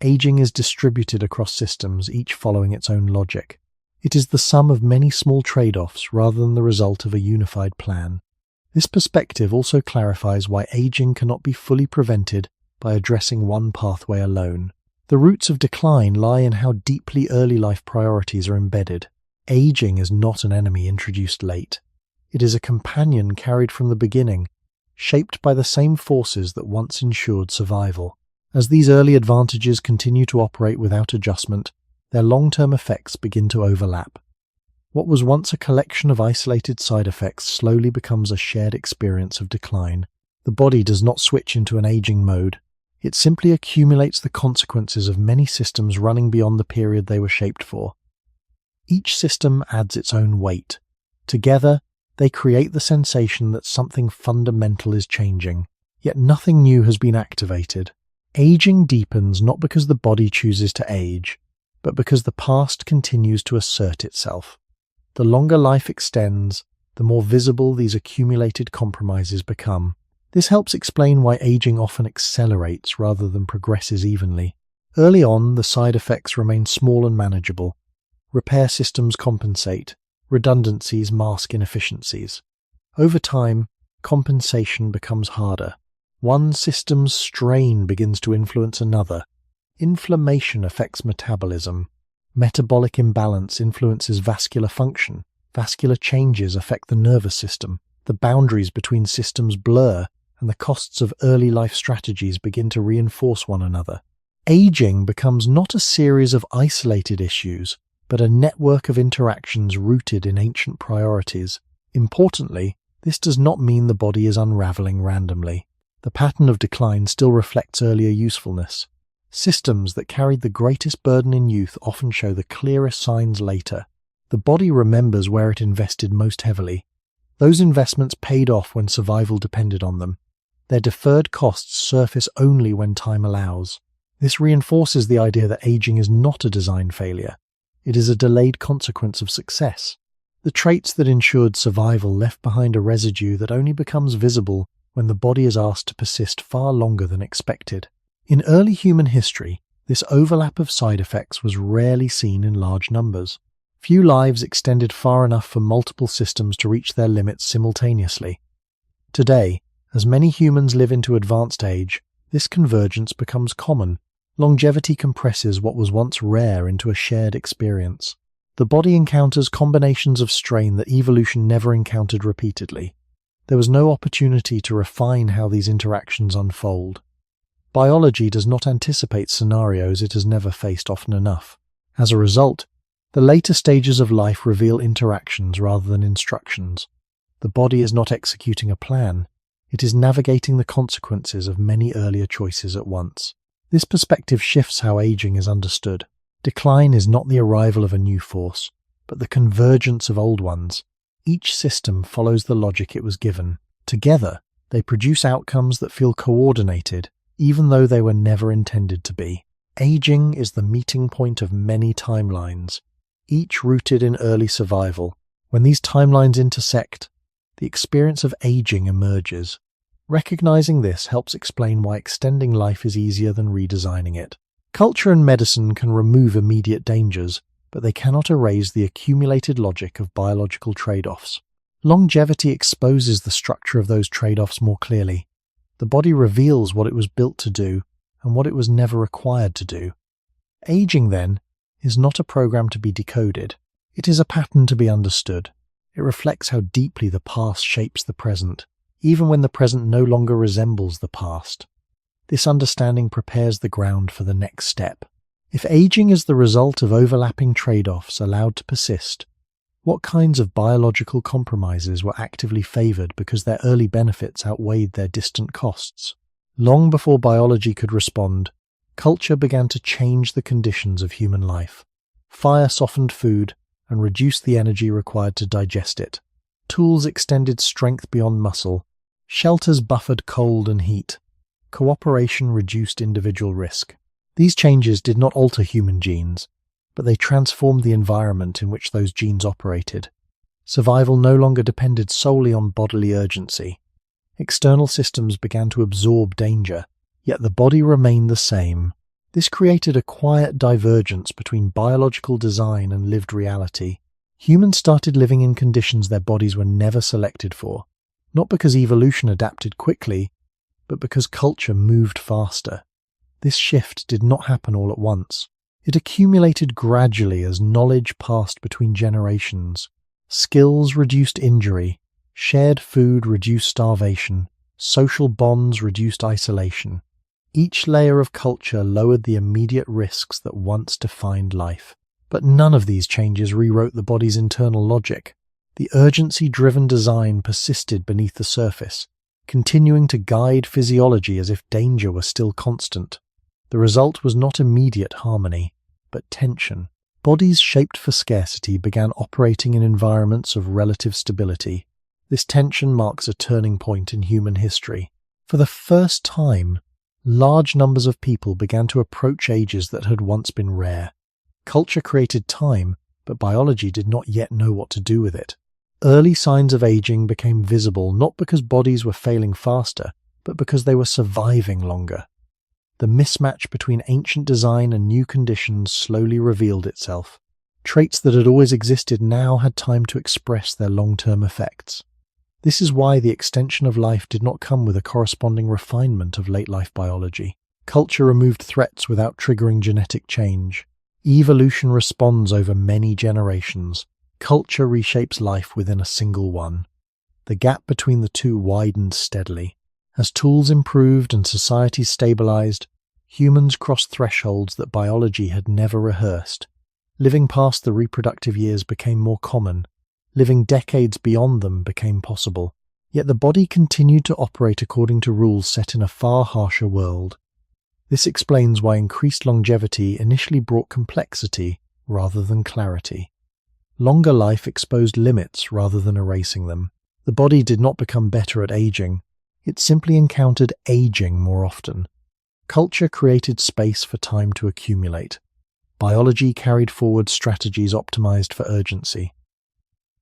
Aging is distributed across systems, each following its own logic. It is the sum of many small trade-offs rather than the result of a unified plan. This perspective also clarifies why aging cannot be fully prevented by addressing one pathway alone. The roots of decline lie in how deeply early life priorities are embedded. Aging is not an enemy introduced late. It is a companion carried from the beginning, shaped by the same forces that once ensured survival. As these early advantages continue to operate without adjustment, their long-term effects begin to overlap. What was once a collection of isolated side effects slowly becomes a shared experience of decline. The body does not switch into an aging mode. It simply accumulates the consequences of many systems running beyond the period they were shaped for. Each system adds its own weight. Together, they create the sensation that something fundamental is changing, yet nothing new has been activated. Aging deepens not because the body chooses to age, but because the past continues to assert itself. The longer life extends, the more visible these accumulated compromises become. This helps explain why aging often accelerates rather than progresses evenly. Early on, the side effects remain small and manageable. Repair systems compensate. Redundancies mask inefficiencies. Over time, compensation becomes harder. One system's strain begins to influence another. Inflammation affects metabolism. Metabolic imbalance influences vascular function. Vascular changes affect the nervous system. The boundaries between systems blur, and the costs of early life strategies begin to reinforce one another. Aging becomes not a series of isolated issues, but a network of interactions rooted in ancient priorities. Importantly, this does not mean the body is unraveling randomly. The pattern of decline still reflects earlier usefulness. Systems that carried the greatest burden in youth often show the clearest signs later. The body remembers where it invested most heavily. Those investments paid off when survival depended on them. Their deferred costs surface only when time allows. This reinforces the idea that aging is not a design failure. It is a delayed consequence of success. The traits that ensured survival left behind a residue that only becomes visible when the body is asked to persist far longer than expected. In early human history, this overlap of side effects was rarely seen in large numbers. Few lives extended far enough for multiple systems to reach their limits simultaneously. Today, as many humans live into advanced age, this convergence becomes common. Longevity compresses what was once rare into a shared experience. The body encounters combinations of strain that evolution never encountered repeatedly. There was no opportunity to refine how these interactions unfold. Biology does not anticipate scenarios it has never faced often enough. As a result, the later stages of life reveal interactions rather than instructions. The body is not executing a plan. It is navigating the consequences of many earlier choices at once. This perspective shifts how aging is understood. Decline is not the arrival of a new force, but the convergence of old ones. Each system follows the logic it was given. Together, they produce outcomes that feel coordinated, even though they were never intended to be. Aging is the meeting point of many timelines, each rooted in early survival. When these timelines intersect, the experience of aging emerges. Recognizing this helps explain why extending life is easier than redesigning it. Culture and medicine can remove immediate dangers, but they cannot erase the accumulated logic of biological trade-offs. Longevity exposes the structure of those trade-offs more clearly. The body reveals what it was built to do and what it was never required to do. Aging, then, is not a program to be decoded. It is a pattern to be understood. It reflects how deeply the past shapes the present, even when the present no longer resembles the past. This understanding prepares the ground for the next step. If aging is the result of overlapping trade-offs allowed to persist, what kinds of biological compromises were actively favored because their early benefits outweighed their distant costs? Long before biology could respond, culture began to change the conditions of human life. Fire softened food and reduced the energy required to digest it. Tools extended strength beyond muscle. Shelters buffered cold and heat. Cooperation reduced individual risk. These changes did not alter human genes, but they transformed the environment in which those genes operated. Survival no longer depended solely on bodily urgency. External systems began to absorb danger, yet the body remained the same. This created a quiet divergence between biological design and lived reality. Humans started living in conditions their bodies were never selected for, not because evolution adapted quickly, but because culture moved faster. This shift did not happen all at once. It accumulated gradually as knowledge passed between generations. Skills reduced injury, shared food reduced starvation, social bonds reduced isolation. Each layer of culture lowered the immediate risks that once defined life. But none of these changes rewrote the body's internal logic. The urgency-driven design persisted beneath the surface, continuing to guide physiology as if danger was still constant. The result was not immediate harmony, but tension. Bodies shaped for scarcity began operating in environments of relative stability. This tension marks a turning point in human history. For the first time, large numbers of people began to approach ages that had once been rare. Culture created time, but biology did not yet know what to do with it. Early signs of aging became visible not because bodies were failing faster, but because they were surviving longer. The mismatch between ancient design and new conditions slowly revealed itself. Traits that had always existed now had time to express their long-term effects. This is why the extension of life did not come with a corresponding refinement of late-life biology. Culture removed threats without triggering genetic change. Evolution responds over many generations. Culture reshapes life within a single one. The gap between the two widened steadily. As tools improved and societies stabilized, humans crossed thresholds that biology had never rehearsed. Living past the reproductive years became more common. Living decades beyond them became possible. Yet the body continued to operate according to rules set in a far harsher world. This explains why increased longevity initially brought complexity rather than clarity. Longer life exposed limits rather than erasing them. The body did not become better at aging. It simply encountered aging more often. Culture created space for time to accumulate. Biology carried forward strategies optimized for urgency.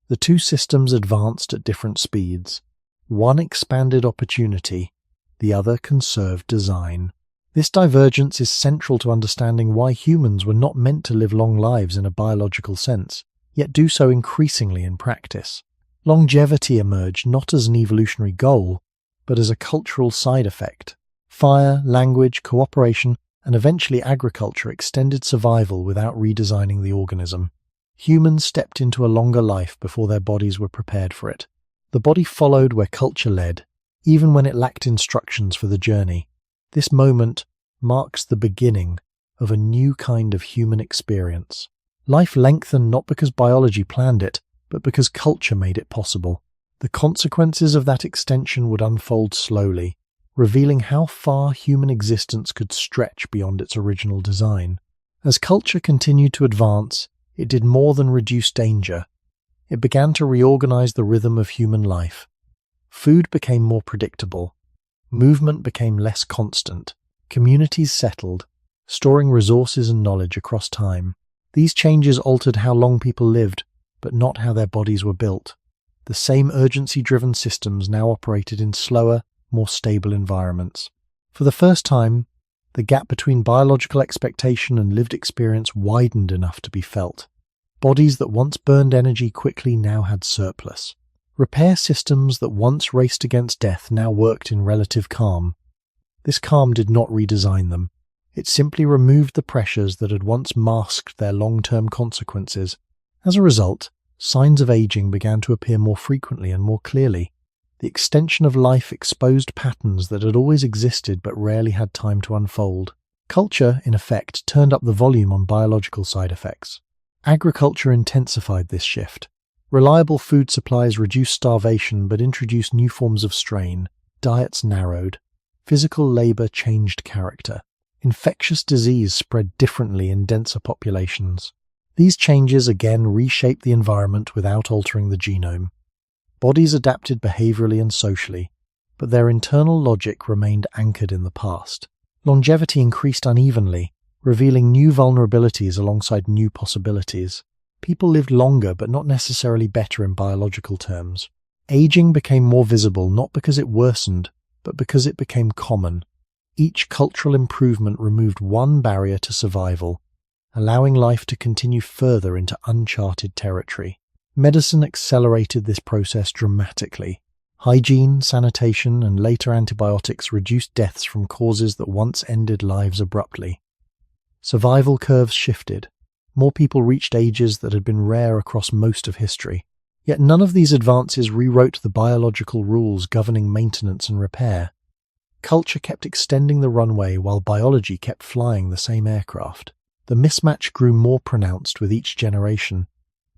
The two systems advanced at different speeds. One expanded opportunity, the other conserved design. This divergence is central to understanding why humans were not meant to live long lives in a biological sense, yet do so increasingly in practice. Longevity emerged not as an evolutionary goal, but as a cultural side effect. Fire, language, cooperation, and eventually agriculture extended survival without redesigning the organism. Humans stepped into a longer life before their bodies were prepared for it. The body followed where culture led, even when it lacked instructions for the journey. This moment marks the beginning of a new kind of human experience. Life lengthened not because biology planned it, but because culture made it possible. The consequences of that extension would unfold slowly, revealing how far human existence could stretch beyond its original design. As culture continued to advance, it did more than reduce danger. It began to reorganize the rhythm of human life. Food became more predictable. Movement became less constant. Communities settled, storing resources and knowledge across time. These changes altered how long people lived, but not how their bodies were built. The same urgency-driven systems now operated in slower, more stable environments. For the first time, the gap between biological expectation and lived experience widened enough to be felt. Bodies that once burned energy quickly now had surplus. Repair systems that once raced against death now worked in relative calm. This calm did not redesign them. It simply removed the pressures that had once masked their long-term consequences. As a result, signs of aging began to appear more frequently and more clearly. The extension of life exposed patterns that had always existed but rarely had time to unfold. Culture, in effect, turned up the volume on biological side effects. Agriculture intensified this shift. Reliable food supplies reduced starvation but introduced new forms of strain. Diets narrowed. Physical labor changed character. Infectious disease spread differently in denser populations. These changes again reshaped the environment without altering the genome. Bodies adapted behaviorally and socially, but their internal logic remained anchored in the past. Longevity increased unevenly, revealing new vulnerabilities alongside new possibilities. People lived longer but not necessarily better in biological terms. Aging became more visible not because it worsened, but because it became common. Each cultural improvement removed one barrier to survival, allowing life to continue further into uncharted territory. Medicine accelerated this process dramatically. Hygiene, sanitation, and later antibiotics reduced deaths from causes that once ended lives abruptly. Survival curves shifted. More people reached ages that had been rare across most of history. Yet none of these advances rewrote the biological rules governing maintenance and repair. Culture kept extending the runway while biology kept flying the same aircraft. The mismatch grew more pronounced with each generation.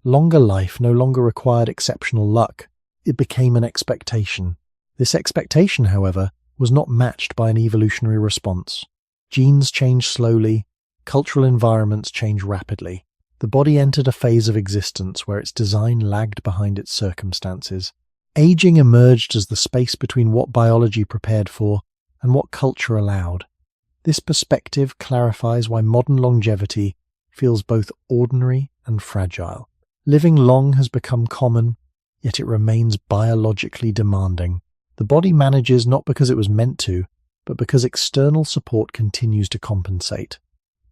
Longer life no longer required exceptional luck. It became an expectation. This expectation, however, was not matched by an evolutionary response. Genes changed slowly. Cultural environments changed rapidly. The body entered a phase of existence where its design lagged behind its circumstances. Aging emerged as the space between what biology prepared for and what culture allowed. This perspective clarifies why modern longevity feels both ordinary and fragile. Living long has become common, yet it remains biologically demanding. The body manages not because it was meant to, but because external support continues to compensate.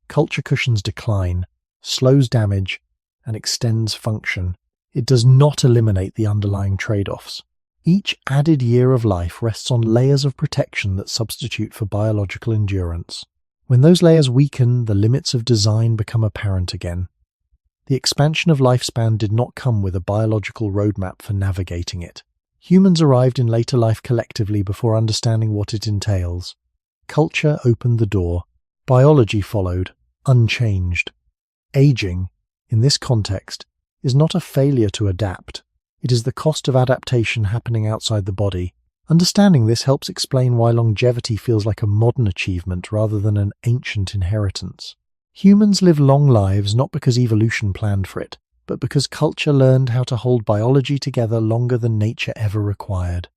Culture cushions decline, slows damage, and extends function. It does not eliminate the underlying trade-offs. Each added year of life rests on layers of protection that substitute for biological endurance. When those layers weaken, the limits of design become apparent again. The expansion of lifespan did not come with a biological roadmap for navigating it. Humans arrived in later life collectively before understanding what it entails. Culture opened the door. Biology followed, unchanged. Aging, in this context, is not a failure to adapt. It is the cost of adaptation happening outside the body. Understanding this helps explain why longevity feels like a modern achievement rather than an ancient inheritance. Humans live long lives not because evolution planned for it, but because culture learned how to hold biology together longer than nature ever required.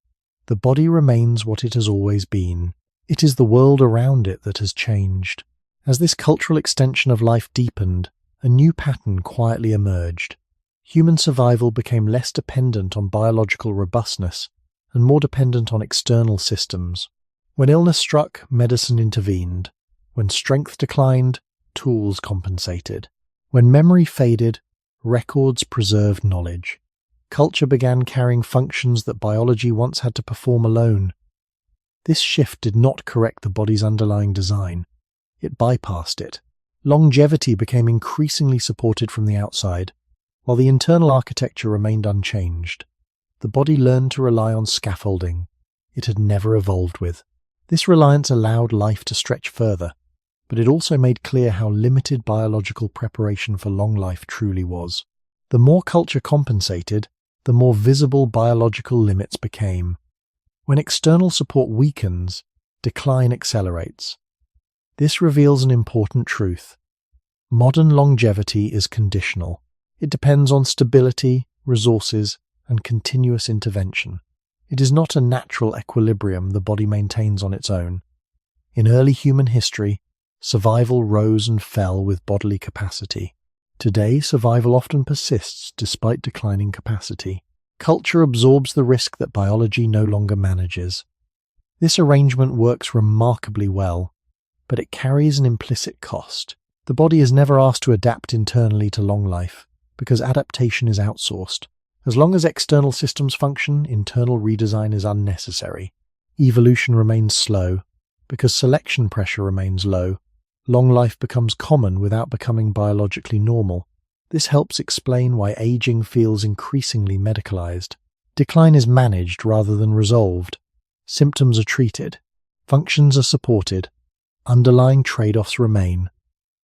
The body remains what it has always been. It is the world around it that has changed. As this cultural extension of life deepened, a new pattern quietly emerged. Human survival became less dependent on biological robustness and more dependent on external systems. When illness struck, medicine intervened. When strength declined, tools compensated. When memory faded, records preserved knowledge. Culture began carrying functions that biology once had to perform alone. This shift did not correct the body's underlying design. It bypassed it. Longevity became increasingly supported from the outside, while the internal architecture remained unchanged. The body learned to rely on scaffolding it had never evolved with. This reliance allowed life to stretch further, but it also made clear how limited biological preparation for long life truly was. The more culture compensated, the more visible biological limits became. When external support weakens, decline accelerates. This reveals an important truth. Modern longevity is conditional. It depends on stability, resources, and continuous intervention. It is not a natural equilibrium the body maintains on its own. In early human history, survival rose and fell with bodily capacity. Today, survival often persists despite declining capacity. Culture absorbs the risk that biology no longer manages. This arrangement works remarkably well, but it carries an implicit cost. The body is never asked to adapt internally to long life, because adaptation is outsourced. As long as external systems function, internal redesign is unnecessary. Evolution remains slow, because selection pressure remains low. Long life becomes common without becoming biologically normal. This helps explain why aging feels increasingly medicalized. Decline is managed rather than resolved. Symptoms are treated. Functions are supported. Underlying trade-offs remain.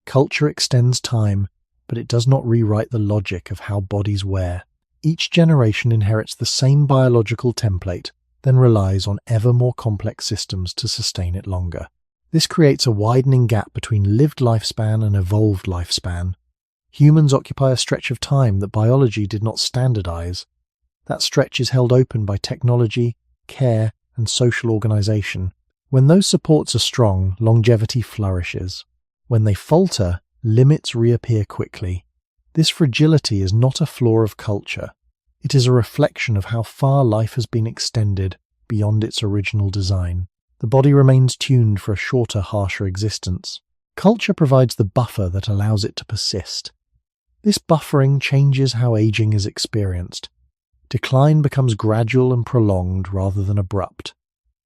Culture extends time, but it does not rewrite the logic of how bodies wear. Each generation inherits the same biological template, then relies on ever more complex systems to sustain it longer. This creates a widening gap between lived lifespan and evolved lifespan. Humans occupy a stretch of time that biology did not standardize. That stretch is held open by technology, care, and social organization. When those supports are strong, longevity flourishes. When they falter, limits reappear quickly. This fragility is not a flaw of culture. It is a reflection of how far life has been extended beyond its original design. The body remains tuned for a shorter, harsher existence. Culture provides the buffer that allows it to persist. This buffering changes how aging is experienced. Decline becomes gradual and prolonged rather than abrupt.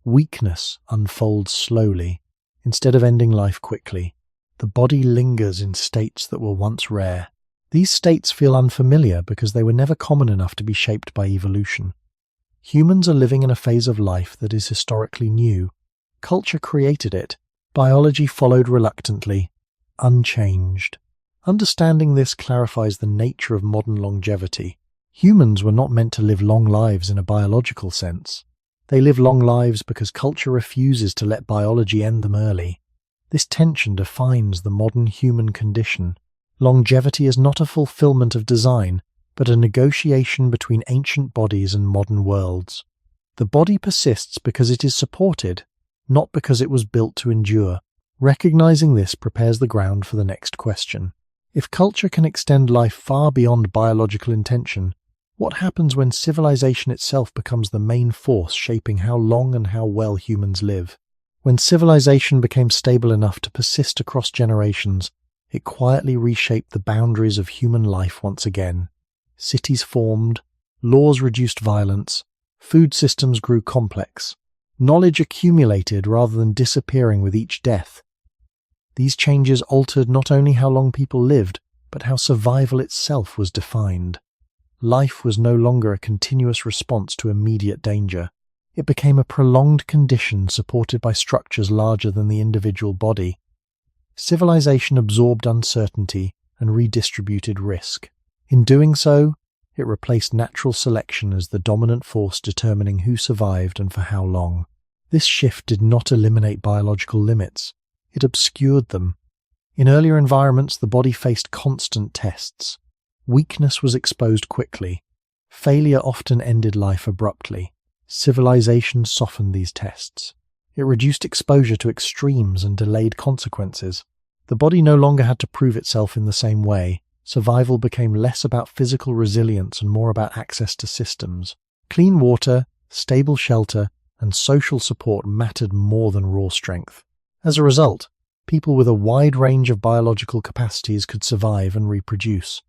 Weakness unfolds slowly, instead of ending life quickly. The body lingers in states that were once rare. These states feel unfamiliar because they were never common enough to be shaped by evolution. Humans are living in a phase of life that is historically new. Culture created it. Biology followed reluctantly, unchanged. Understanding this clarifies the nature of modern longevity. Humans were not meant to live long lives in a biological sense. They live long lives because culture refuses to let biology end them early. This tension defines the modern human condition. Longevity is not a fulfillment of design, but a negotiation between ancient bodies and modern worlds. The body persists because it is supported, not because it was built to endure. Recognizing this prepares the ground for the next question. If culture can extend life far beyond biological intention, what happens when civilization itself becomes the main force shaping how long and how well humans live? When civilization became stable enough to persist across generations, it quietly reshaped the boundaries of human life once again. Cities formed, laws reduced violence, Food systems grew complex. Knowledge accumulated rather than disappearing with each death. These changes altered not only how long people lived, but how survival itself was defined. Life was no longer a continuous response to immediate danger. It became a prolonged condition supported by structures larger than the individual body. Civilization absorbed uncertainty and redistributed risk. In doing so, it replaced natural selection as the dominant force determining who survived and for how long. This shift did not eliminate biological limits. It obscured them. In earlier environments, the body faced constant tests. Weakness was exposed quickly. Failure often ended life abruptly. Civilization softened these tests. It reduced exposure to extremes and delayed consequences. The body no longer had to prove itself in the same way. Survival became less about physical resilience and more about access to systems. Clean water, stable shelter, and social support mattered more than raw strength. As a result, people with a wide range of biological capacities could survive and reproduce.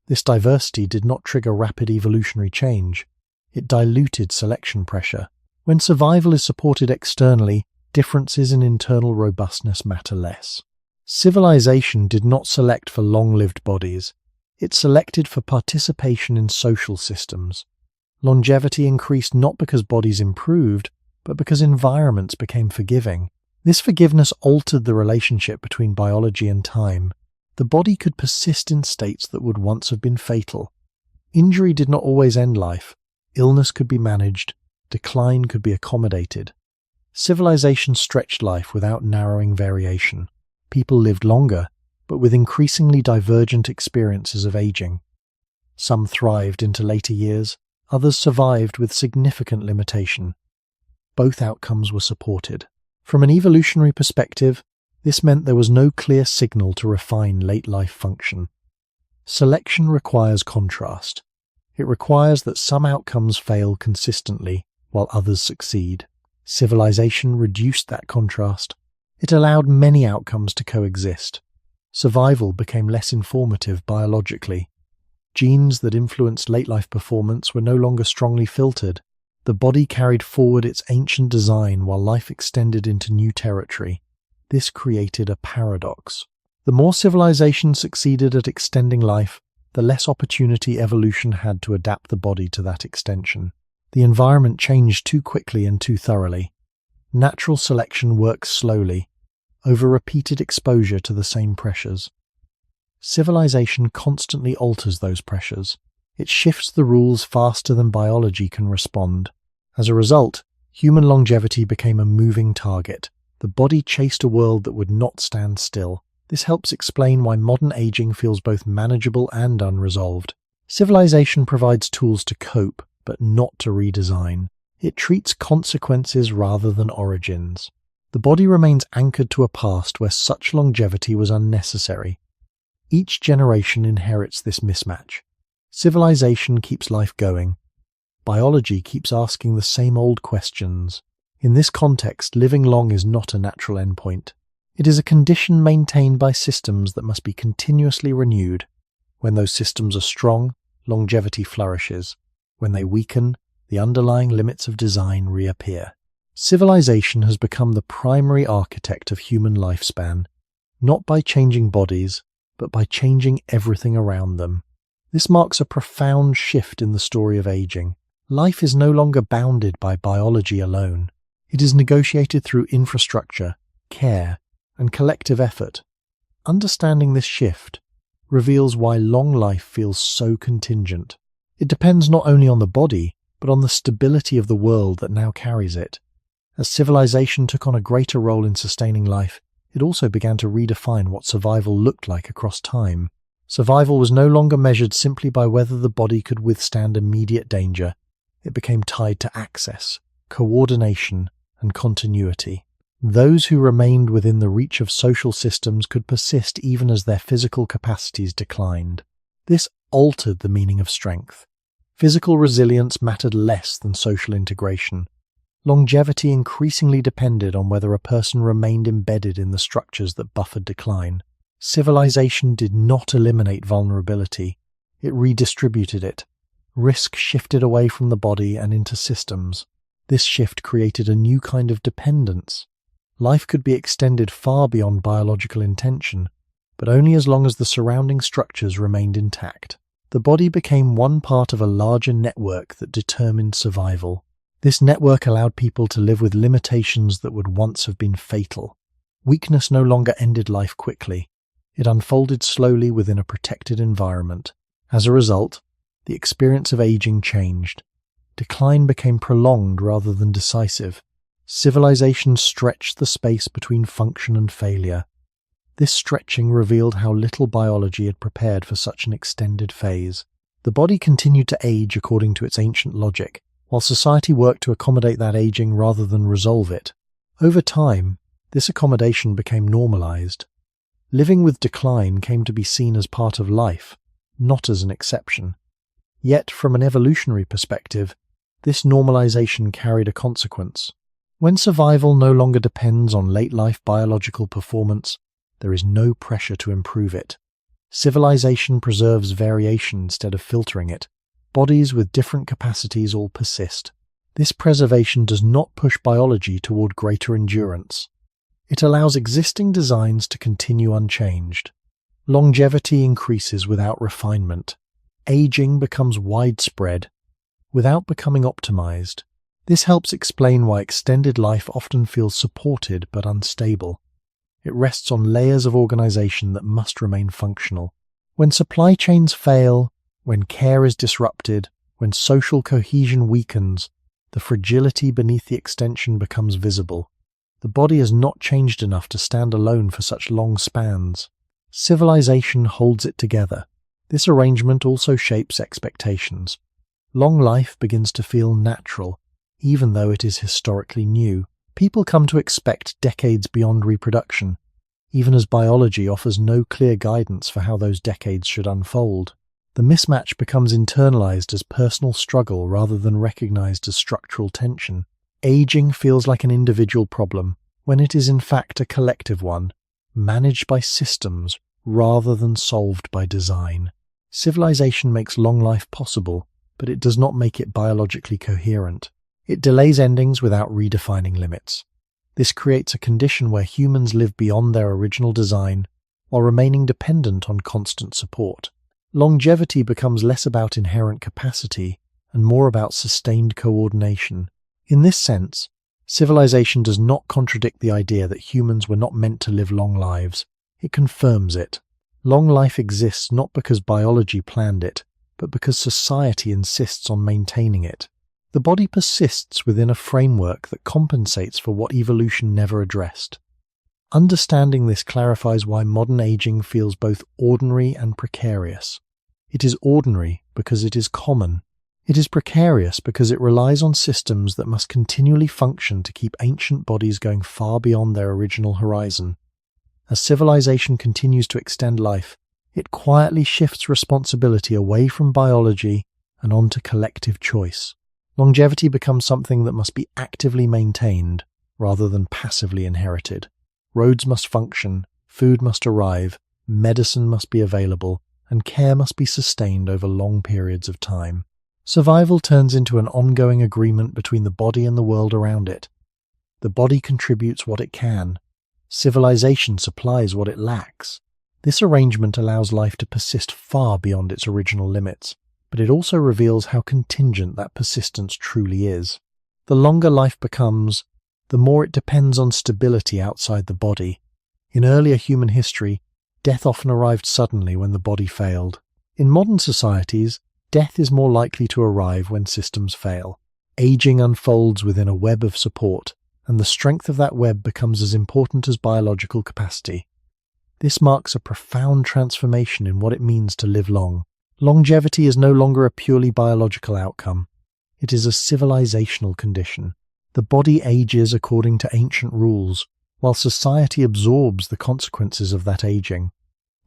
This diversity did not trigger rapid evolutionary change. It diluted selection pressure. When survival is supported externally, differences in internal robustness matter less. Civilization did not select for long-lived bodies. It selected for participation in social systems. Longevity increased not because bodies improved, but because environments became forgiving. This forgiveness altered the relationship between biology and time. The body could persist in states that would once have been fatal. Injury did not always end life. Illness could be managed. Decline could be accommodated. Civilization stretched life without narrowing variation. People lived longer, but with increasingly divergent experiences of aging. Some thrived into later years, others survived with significant limitation. Both outcomes were supported. From an evolutionary perspective, this meant there was no clear signal to refine late-life function. Selection requires contrast. It requires that some outcomes fail consistently, while others succeed. Civilization reduced that contrast. It allowed many outcomes to coexist. Survival became less informative biologically. Genes that influenced late-life performance were no longer strongly filtered. The body carried forward its ancient design while life extended into new territory. This created a paradox. The more civilization succeeded at extending life, the less opportunity evolution had to adapt the body to that extension. The environment changed too quickly and too thoroughly. Natural selection works slowly, over repeated exposure to the same pressures. Civilization constantly alters those pressures. It shifts the rules faster than biology can respond. As a result, human longevity became a moving target. The body chased a world that would not stand still. This helps explain why modern aging feels both manageable and unresolved. Civilization provides tools to cope, but not to redesign. It treats consequences rather than origins. The body remains anchored to a past where such longevity was unnecessary. Each generation inherits this mismatch. Civilization keeps life going. Biology keeps asking the same old questions. In this context, living long is not a natural endpoint. It is a condition maintained by systems that must be continuously renewed. When those systems are strong, longevity flourishes. When they weaken, the underlying limits of design reappear. Civilization has become the primary architect of human lifespan, not by changing bodies, but by changing everything around them. This marks a profound shift in the story of aging. Life is no longer bounded by biology alone. It is negotiated through infrastructure, care, and collective effort. Understanding this shift reveals why long life feels so contingent. It depends not only on the body, but on the stability of the world that now carries it. As civilization took on a greater role in sustaining life, it also began to redefine what survival looked like across time. Survival was no longer measured simply by whether the body could withstand immediate danger. It became tied to access, coordination, and continuity. Those who remained within the reach of social systems could persist even as their physical capacities declined. This altered the meaning of strength. Physical resilience mattered less than social integration. Longevity increasingly depended on whether a person remained embedded in the structures that buffered decline. Civilization did not eliminate vulnerability. It redistributed it. Risk shifted away from the body and into systems. This shift created a new kind of dependence. Life could be extended far beyond biological intention, but only as long as the surrounding structures remained intact. The body became one part of a larger network that determined survival. This network allowed people to live with limitations that would once have been fatal. Weakness no longer ended life quickly. It unfolded slowly within a protected environment. As a result, the experience of aging changed. Decline became prolonged rather than decisive. Civilization stretched the space between function and failure. This stretching revealed how little biology had prepared for such an extended phase. The body continued to age according to its ancient logic, while society worked to accommodate that aging rather than resolve it. Over time, this accommodation became normalized. Living with decline came to be seen as part of life, not as an exception. Yet, from an evolutionary perspective, this normalization carried a consequence. When survival no longer depends on late-life biological performance, there is no pressure to improve it. Civilization preserves variation instead of filtering it. Bodies with different capacities all persist. This preservation does not push biology toward greater endurance. It allows existing designs to continue unchanged. Longevity increases without refinement. Aging becomes widespread without becoming optimized. This helps explain why extended life often feels supported but unstable. It rests on layers of organization that must remain functional. When supply chains fail, when care is disrupted, when social cohesion weakens, the fragility beneath the extension becomes visible. The body has not changed enough to stand alone for such long spans. Civilization holds it together. This arrangement also shapes expectations. Long life begins to feel natural, even though it is historically new. People come to expect decades beyond reproduction, even as biology offers no clear guidance for how those decades should unfold. The mismatch becomes internalized as personal struggle rather than recognized as structural tension. Aging feels like an individual problem, when it is in fact a collective one, managed by systems rather than solved by design. Civilization makes long life possible, but it does not make it biologically coherent. It delays endings without redefining limits. This creates a condition where humans live beyond their original design, while remaining dependent on constant support. Longevity becomes less about inherent capacity and more about sustained coordination. In this sense, civilization does not contradict the idea that humans were not meant to live long lives. It confirms it. Long life exists not because biology planned it, but because society insists on maintaining it. The body persists within a framework that compensates for what evolution never addressed. Understanding this clarifies why modern aging feels both ordinary and precarious. It is ordinary because it is common. It is precarious because it relies on systems that must continually function to keep ancient bodies going far beyond their original horizon. As civilization continues to extend life, it quietly shifts responsibility away from biology and onto collective choice. Longevity becomes something that must be actively maintained rather than passively inherited. Roads must function, food must arrive, medicine must be available, and care must be sustained over long periods of time. Survival turns into an ongoing agreement between the body and the world around it. The body contributes what it can. Civilization supplies what it lacks. This arrangement allows life to persist far beyond its original limits, but it also reveals how contingent that persistence truly is. The longer life becomes, the more it depends on stability outside the body. In earlier human history, death often arrived suddenly when the body failed. In modern societies, death is more likely to arrive when systems fail. Aging unfolds within a web of support, and the strength of that web becomes as important as biological capacity. This marks a profound transformation in what it means to live long. Longevity is no longer a purely biological outcome. It is a civilizational condition. The body ages according to ancient rules, while society absorbs the consequences of that aging.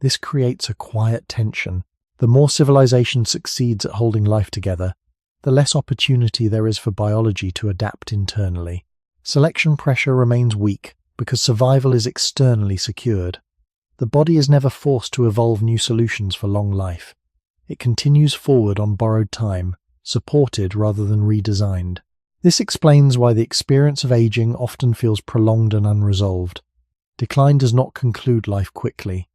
This creates a quiet tension. The more civilization succeeds at holding life together, the less opportunity there is for biology to adapt internally. Selection pressure remains weak because survival is externally secured. The body is never forced to evolve new solutions for long life. It continues forward on borrowed time, supported rather than redesigned. This explains why the experience of aging often feels prolonged and unresolved. Decline does not conclude life quickly.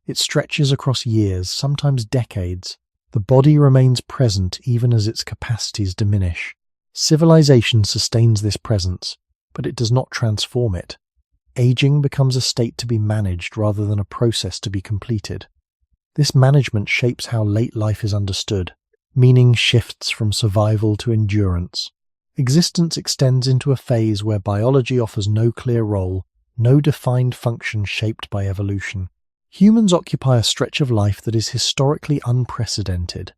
It stretches across years, sometimes decades. The body remains present even as its capacities diminish. Civilization sustains this presence, but it does not transform it. Aging becomes a state to be managed rather than a process to be completed. This management shapes how late life is understood. Meaning shifts from survival to endurance. Existence extends into a phase where biology offers no clear role, no defined function shaped by evolution. Humans occupy a stretch of life that is historically unprecedented.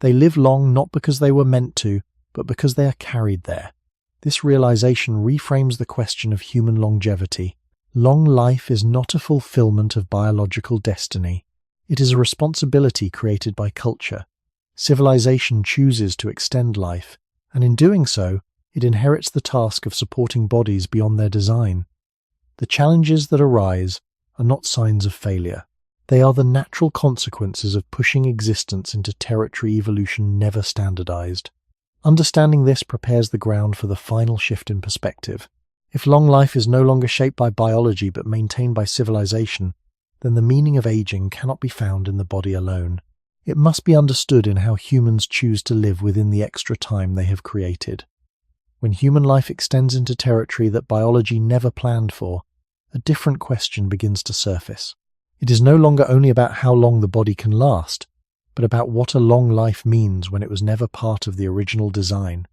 They live long not because they were meant to, but because they are carried there. This realization reframes the question of human longevity. Long life is not a fulfillment of biological destiny. It is a responsibility created by culture. Civilization chooses to extend life, and in doing so, it inherits the task of supporting bodies beyond their design. The challenges that arise are not signs of failure. They are the natural consequences of pushing existence into territory evolution never standardized. Understanding this prepares the ground for the final shift in perspective. If long life is no longer shaped by biology but maintained by civilization, then the meaning of aging cannot be found in the body alone. It must be understood in how humans choose to live within the extra time they have created. When human life extends into territory that biology never planned for, a different question begins to surface. It is no longer only about how long the body can last, but about what a long life means when it was never part of the original design.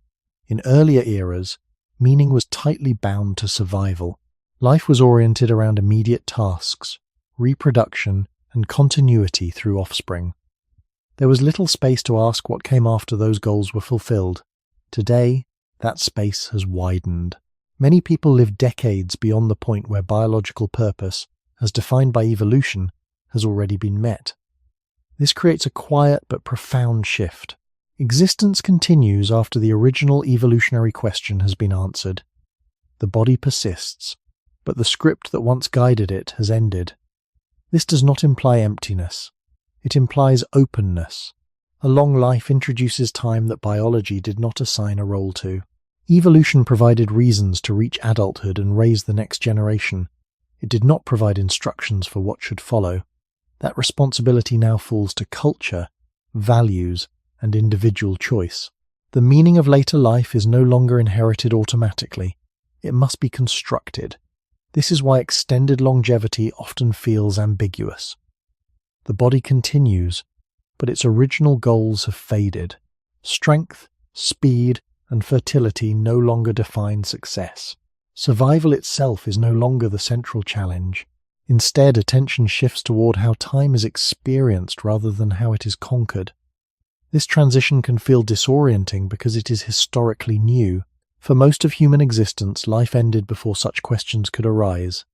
In earlier eras, meaning was tightly bound to survival. Life was oriented around immediate tasks, reproduction, and continuity through offspring. There was little space to ask what came after those goals were fulfilled. Today, that space has widened. Many people live decades beyond the point where biological purpose, as defined by evolution, has already been met. This creates a quiet but profound shift. Existence continues after the original evolutionary question has been answered. The body persists, but the script that once guided it has ended. This does not imply emptiness. It implies openness. A long life introduces time that biology did not assign a role to. Evolution provided reasons to reach adulthood and raise the next generation. It did not provide instructions for what should follow. That responsibility now falls to culture, values, and individual choice. The meaning of later life is no longer inherited automatically. It must be constructed. This is why extended longevity often feels ambiguous. The body continues, but its original goals have faded. Strength, speed, and fertility no longer define success. Survival itself is no longer the central challenge. Instead, attention shifts toward how time is experienced rather than how it is conquered. This transition can feel disorienting because it is historically new. For most of human existence, life ended before such questions could arise.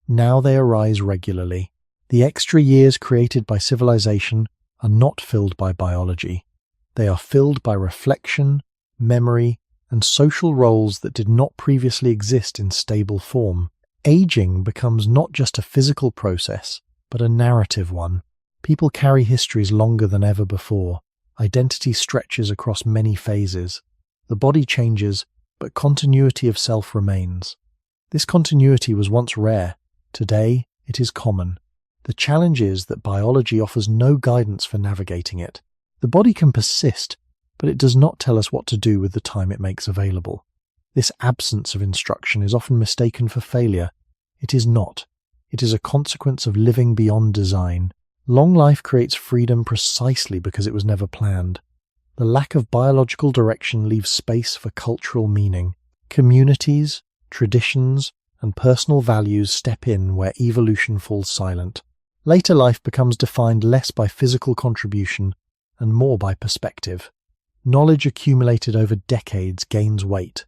Now they arise regularly. The extra years created by civilization are not filled by biology. They are filled by reflection, memory, and social roles that did not previously exist in stable form. Aging becomes not just a physical process, but a narrative one. People carry histories longer than ever before. Identity stretches across many phases. The body changes, but continuity of self remains. This continuity was once rare. Today, it is common. The challenge is that biology offers no guidance for navigating it. The body can persist, but it does not tell us what to do with the time it makes available. This absence of instruction is often mistaken for failure. It is not. It is a consequence of living beyond design. Long life creates freedom precisely because it was never planned. The lack of biological direction leaves space for cultural meaning. Communities, traditions, and personal values step in where evolution falls silent. Later life becomes defined less by physical contribution and more by perspective. Knowledge accumulated over decades gains weight.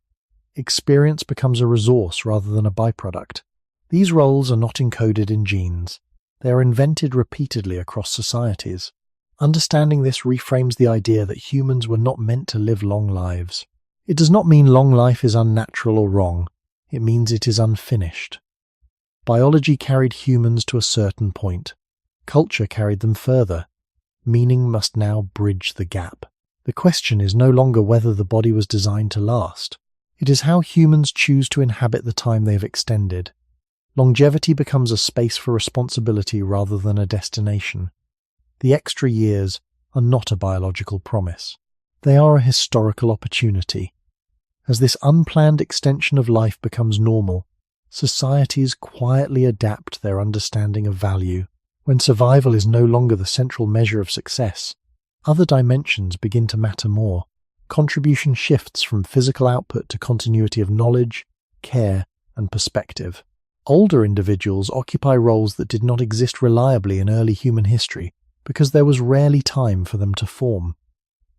Experience becomes a resource rather than a byproduct. These roles are not encoded in genes. They are invented repeatedly across societies. Understanding this reframes the idea that humans were not meant to live long lives. It does not mean long life is unnatural or wrong. It means it is unfinished. Biology carried humans to a certain point. Culture carried them further. Meaning must now bridge the gap. The question is no longer whether the body was designed to last. It is how humans choose to inhabit the time they have extended. Longevity becomes a space for responsibility rather than a destination. The extra years are not a biological promise. They are a historical opportunity. As this unplanned extension of life becomes normal, societies quietly adapt their understanding of value. When survival is no longer the central measure of success, other dimensions begin to matter more. Contribution shifts from physical output to continuity of knowledge, care, and perspective. Older individuals occupy roles that did not exist reliably in early human history because there was rarely time for them to form.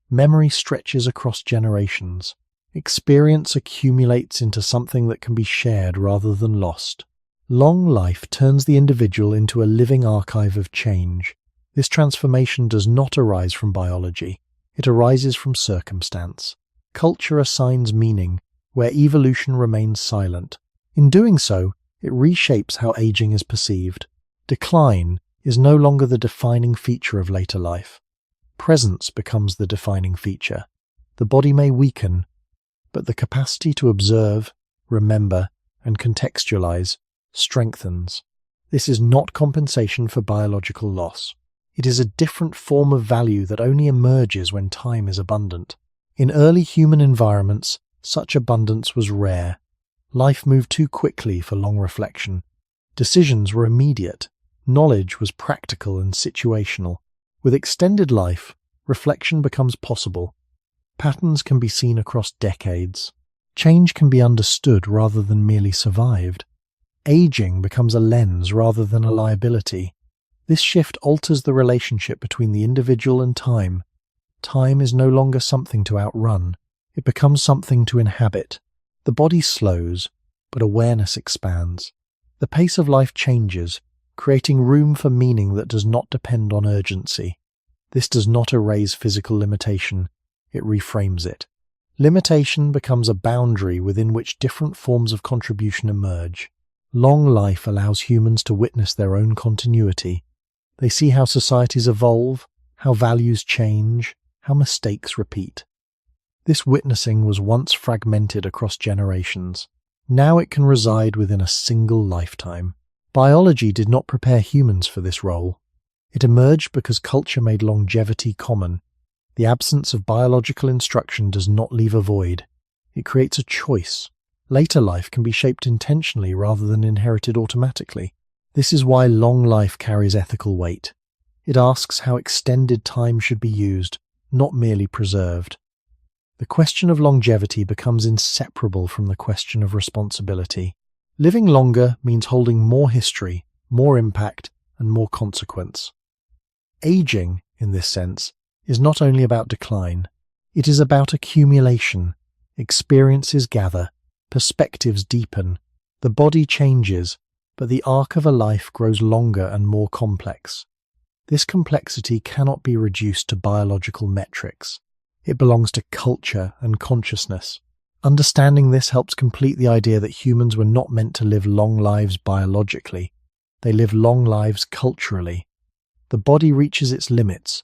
Memory stretches across generations. Experience accumulates into something that can be shared rather than lost. Long life turns the individual into a living archive of change. This transformation does not arise from biology. It arises from circumstance. Culture assigns meaning where evolution remains silent. In doing so, it reshapes how aging is perceived. Decline is no longer the defining feature of later life. Presence becomes the defining feature. The body may weaken, but the capacity to observe, remember, and contextualize strengthens. This is not compensation for biological loss. It is a different form of value that only emerges when time is abundant. In early human environments, such abundance was rare. Life moved too quickly for long reflection. Decisions were immediate. Knowledge was practical and situational. With extended life, reflection becomes possible. Patterns can be seen across decades. Change can be understood rather than merely survived. Aging becomes a lens rather than a liability. This shift alters the relationship between the individual and time. Time is no longer something to outrun. It becomes something to inhabit. The body slows, but awareness expands. The pace of life changes, creating room for meaning that does not depend on urgency. This does not erase physical limitation. It reframes it. Limitation becomes a boundary within which different forms of contribution emerge. Long life allows humans to witness their own continuity. They see how societies evolve, how values change, how mistakes repeat. This witnessing was once fragmented across generations. Now it can reside within a single lifetime. Biology did not prepare humans for this role. It emerged because culture made longevity common. The absence of biological instruction does not leave a void. It creates a choice. Later life can be shaped intentionally rather than inherited automatically. This is why long life carries ethical weight. It asks how extended time should be used, not merely preserved. The question of longevity becomes inseparable from the question of responsibility. Living longer means holding more history, more impact, and more consequence. Aging, in this sense, is not only about decline. It is about accumulation. Experiences gather, perspectives deepen, the body changes, but the arc of a life grows longer and more complex. This complexity cannot be reduced to biological metrics. It belongs to culture and consciousness. Understanding this helps complete the idea that humans were not meant to live long lives biologically. They live long lives culturally. The body reaches its limits,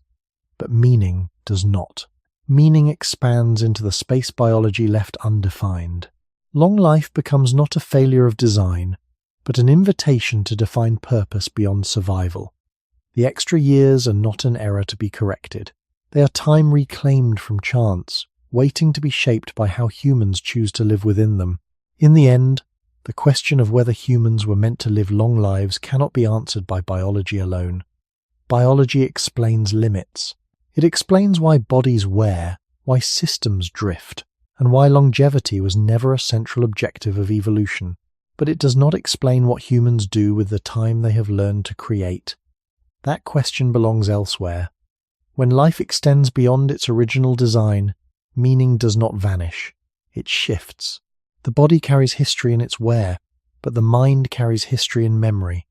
but meaning does not. Meaning expands into the space biology left undefined. Long life becomes not a failure of design, but an invitation to define purpose beyond survival. The extra years are not an error to be corrected. They are time reclaimed from chance, waiting to be shaped by how humans choose to live within them. In the end, the question of whether humans were meant to live long lives cannot be answered by biology alone. Biology explains limits. It explains why bodies wear, why systems drift, and why longevity was never a central objective of evolution. But it does not explain what humans do with the time they have learned to create. That question belongs elsewhere. When life extends beyond its original design, meaning does not vanish. It shifts. The body carries history in its wear, but the mind carries history in memory.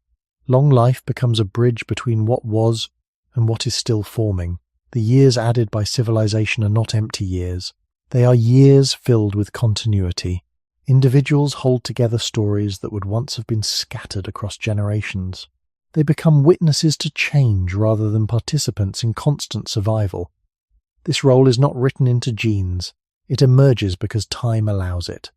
Long life becomes a bridge between what was and what is still forming. The years added by civilization are not empty years. They are years filled with continuity. Individuals hold together stories that would once have been scattered across generations. They become witnesses to change rather than participants in constant survival. This role is not written into genes, it emerges because time allows it.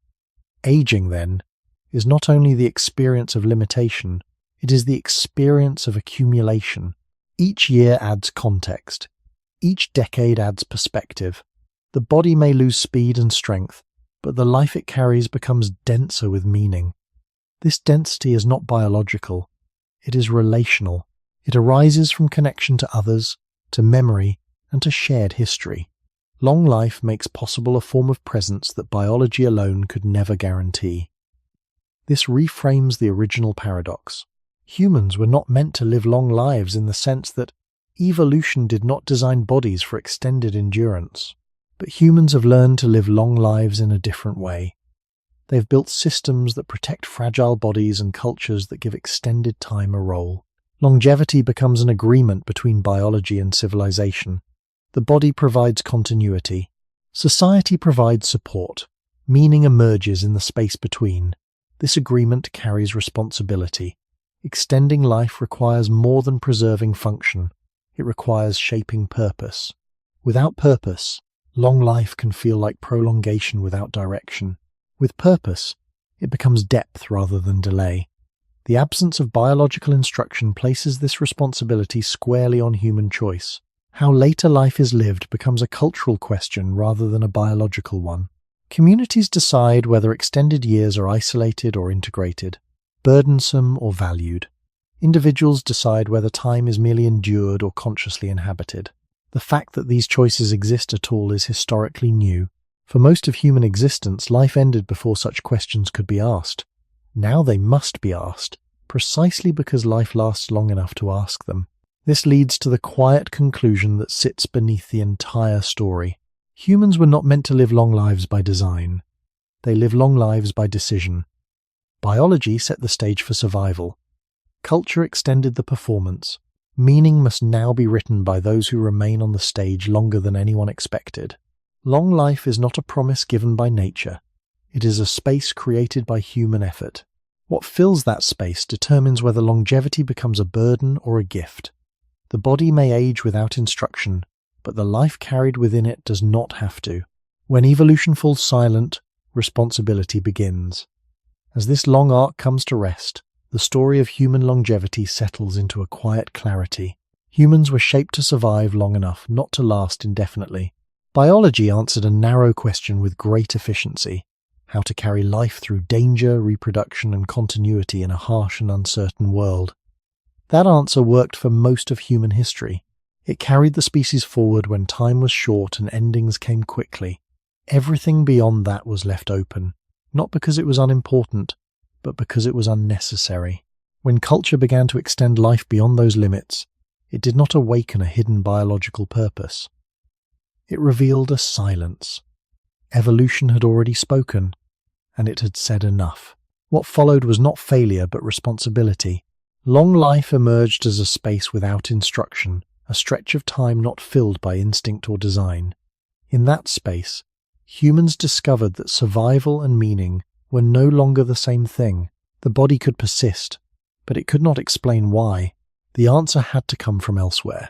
Aging, then, is not only the experience of limitation, it is the experience of accumulation. Each year adds context. Each decade adds perspective. The body may lose speed and strength, but the life it carries becomes denser with meaning. This density is not biological, it is relational. It arises from connection to others, to memory, and to shared history. Long life makes possible a form of presence that biology alone could never guarantee. This reframes the original paradox. Humans were not meant to live long lives in the sense that evolution did not design bodies for extended endurance. But humans have learned to live long lives in a different way. They've built systems that protect fragile bodies and cultures that give extended time a role. Longevity becomes an agreement between biology and civilization. The body provides continuity. Society provides support. Meaning emerges in the space between. This agreement carries responsibility. Extending life requires more than preserving function. It requires shaping purpose. Without purpose, long life can feel like prolongation without direction. With purpose, it becomes depth rather than delay. The absence of biological instruction places this responsibility squarely on human choice. How later life is lived becomes a cultural question rather than a biological one. Communities decide whether extended years are isolated or integrated, burdensome or valued. Individuals decide whether time is merely endured or consciously inhabited. The fact that these choices exist at all is historically new. For most of human existence, life ended before such questions could be asked. Now they must be asked, precisely because life lasts long enough to ask them. This leads to the quiet conclusion that sits beneath the entire story. Humans were not meant to live long lives by design. They live long lives by decision. Biology set the stage for survival. Culture extended the performance. Meaning must now be written by those who remain on the stage longer than anyone expected. Long life is not a promise given by nature. It is a space created by human effort. What fills that space determines whether longevity becomes a burden or a gift. The body may age without instruction, but the life carried within it does not have to. When evolution falls silent, responsibility begins. As this long arc comes to rest, the story of human longevity settles into a quiet clarity. Humans were shaped to survive long enough not to last indefinitely. Biology answered a narrow question with great efficiency: how to carry life through danger, reproduction, and continuity in a harsh and uncertain world. That answer worked for most of human history. It carried the species forward when time was short and endings came quickly. Everything beyond that was left open, not because it was unimportant, but because it was unnecessary. When culture began to extend life beyond those limits, it did not awaken a hidden biological purpose. It revealed a silence. Evolution had already spoken, and it had said enough. What followed was not failure but responsibility. Long life emerged as a space without instruction, a stretch of time not filled by instinct or design. In that space, humans discovered that survival and meaning were no longer the same thing. The body could persist, but it could not explain why. The answer had to come from elsewhere.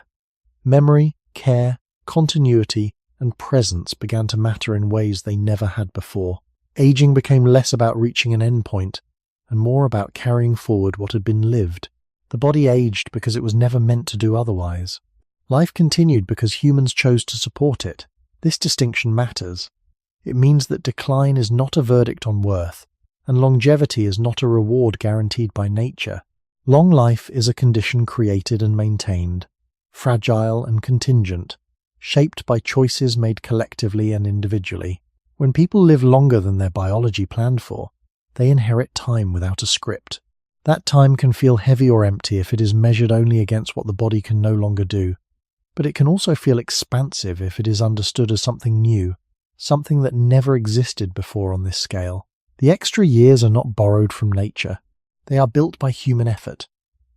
Memory, care, continuity, and presence began to matter in ways they never had before. Aging became less about reaching an endpoint, and more about carrying forward what had been lived. The body aged because it was never meant to do otherwise. Life continued because humans chose to support it. This distinction matters. It means that decline is not a verdict on worth, and longevity is not a reward guaranteed by nature. Long life is a condition created and maintained, fragile and contingent, shaped by choices made collectively and individually. When people live longer than their biology planned for, they inherit time without a script. That time can feel heavy or empty if it is measured only against what the body can no longer do, but it can also feel expansive if it is understood as something new, something that never existed before on this scale. The extra years are not borrowed from nature. They are built by human effort.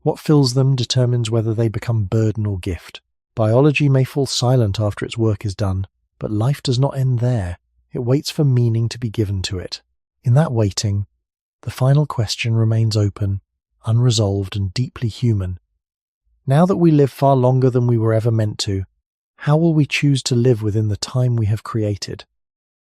What fills them determines whether they become burden or gift. Biology may fall silent after its work is done, but life does not end there. It waits for meaning to be given to it. In that waiting, the final question remains open, unresolved, and deeply human. Now that we live far longer than we were ever meant to, How will we choose to live within the time we have created?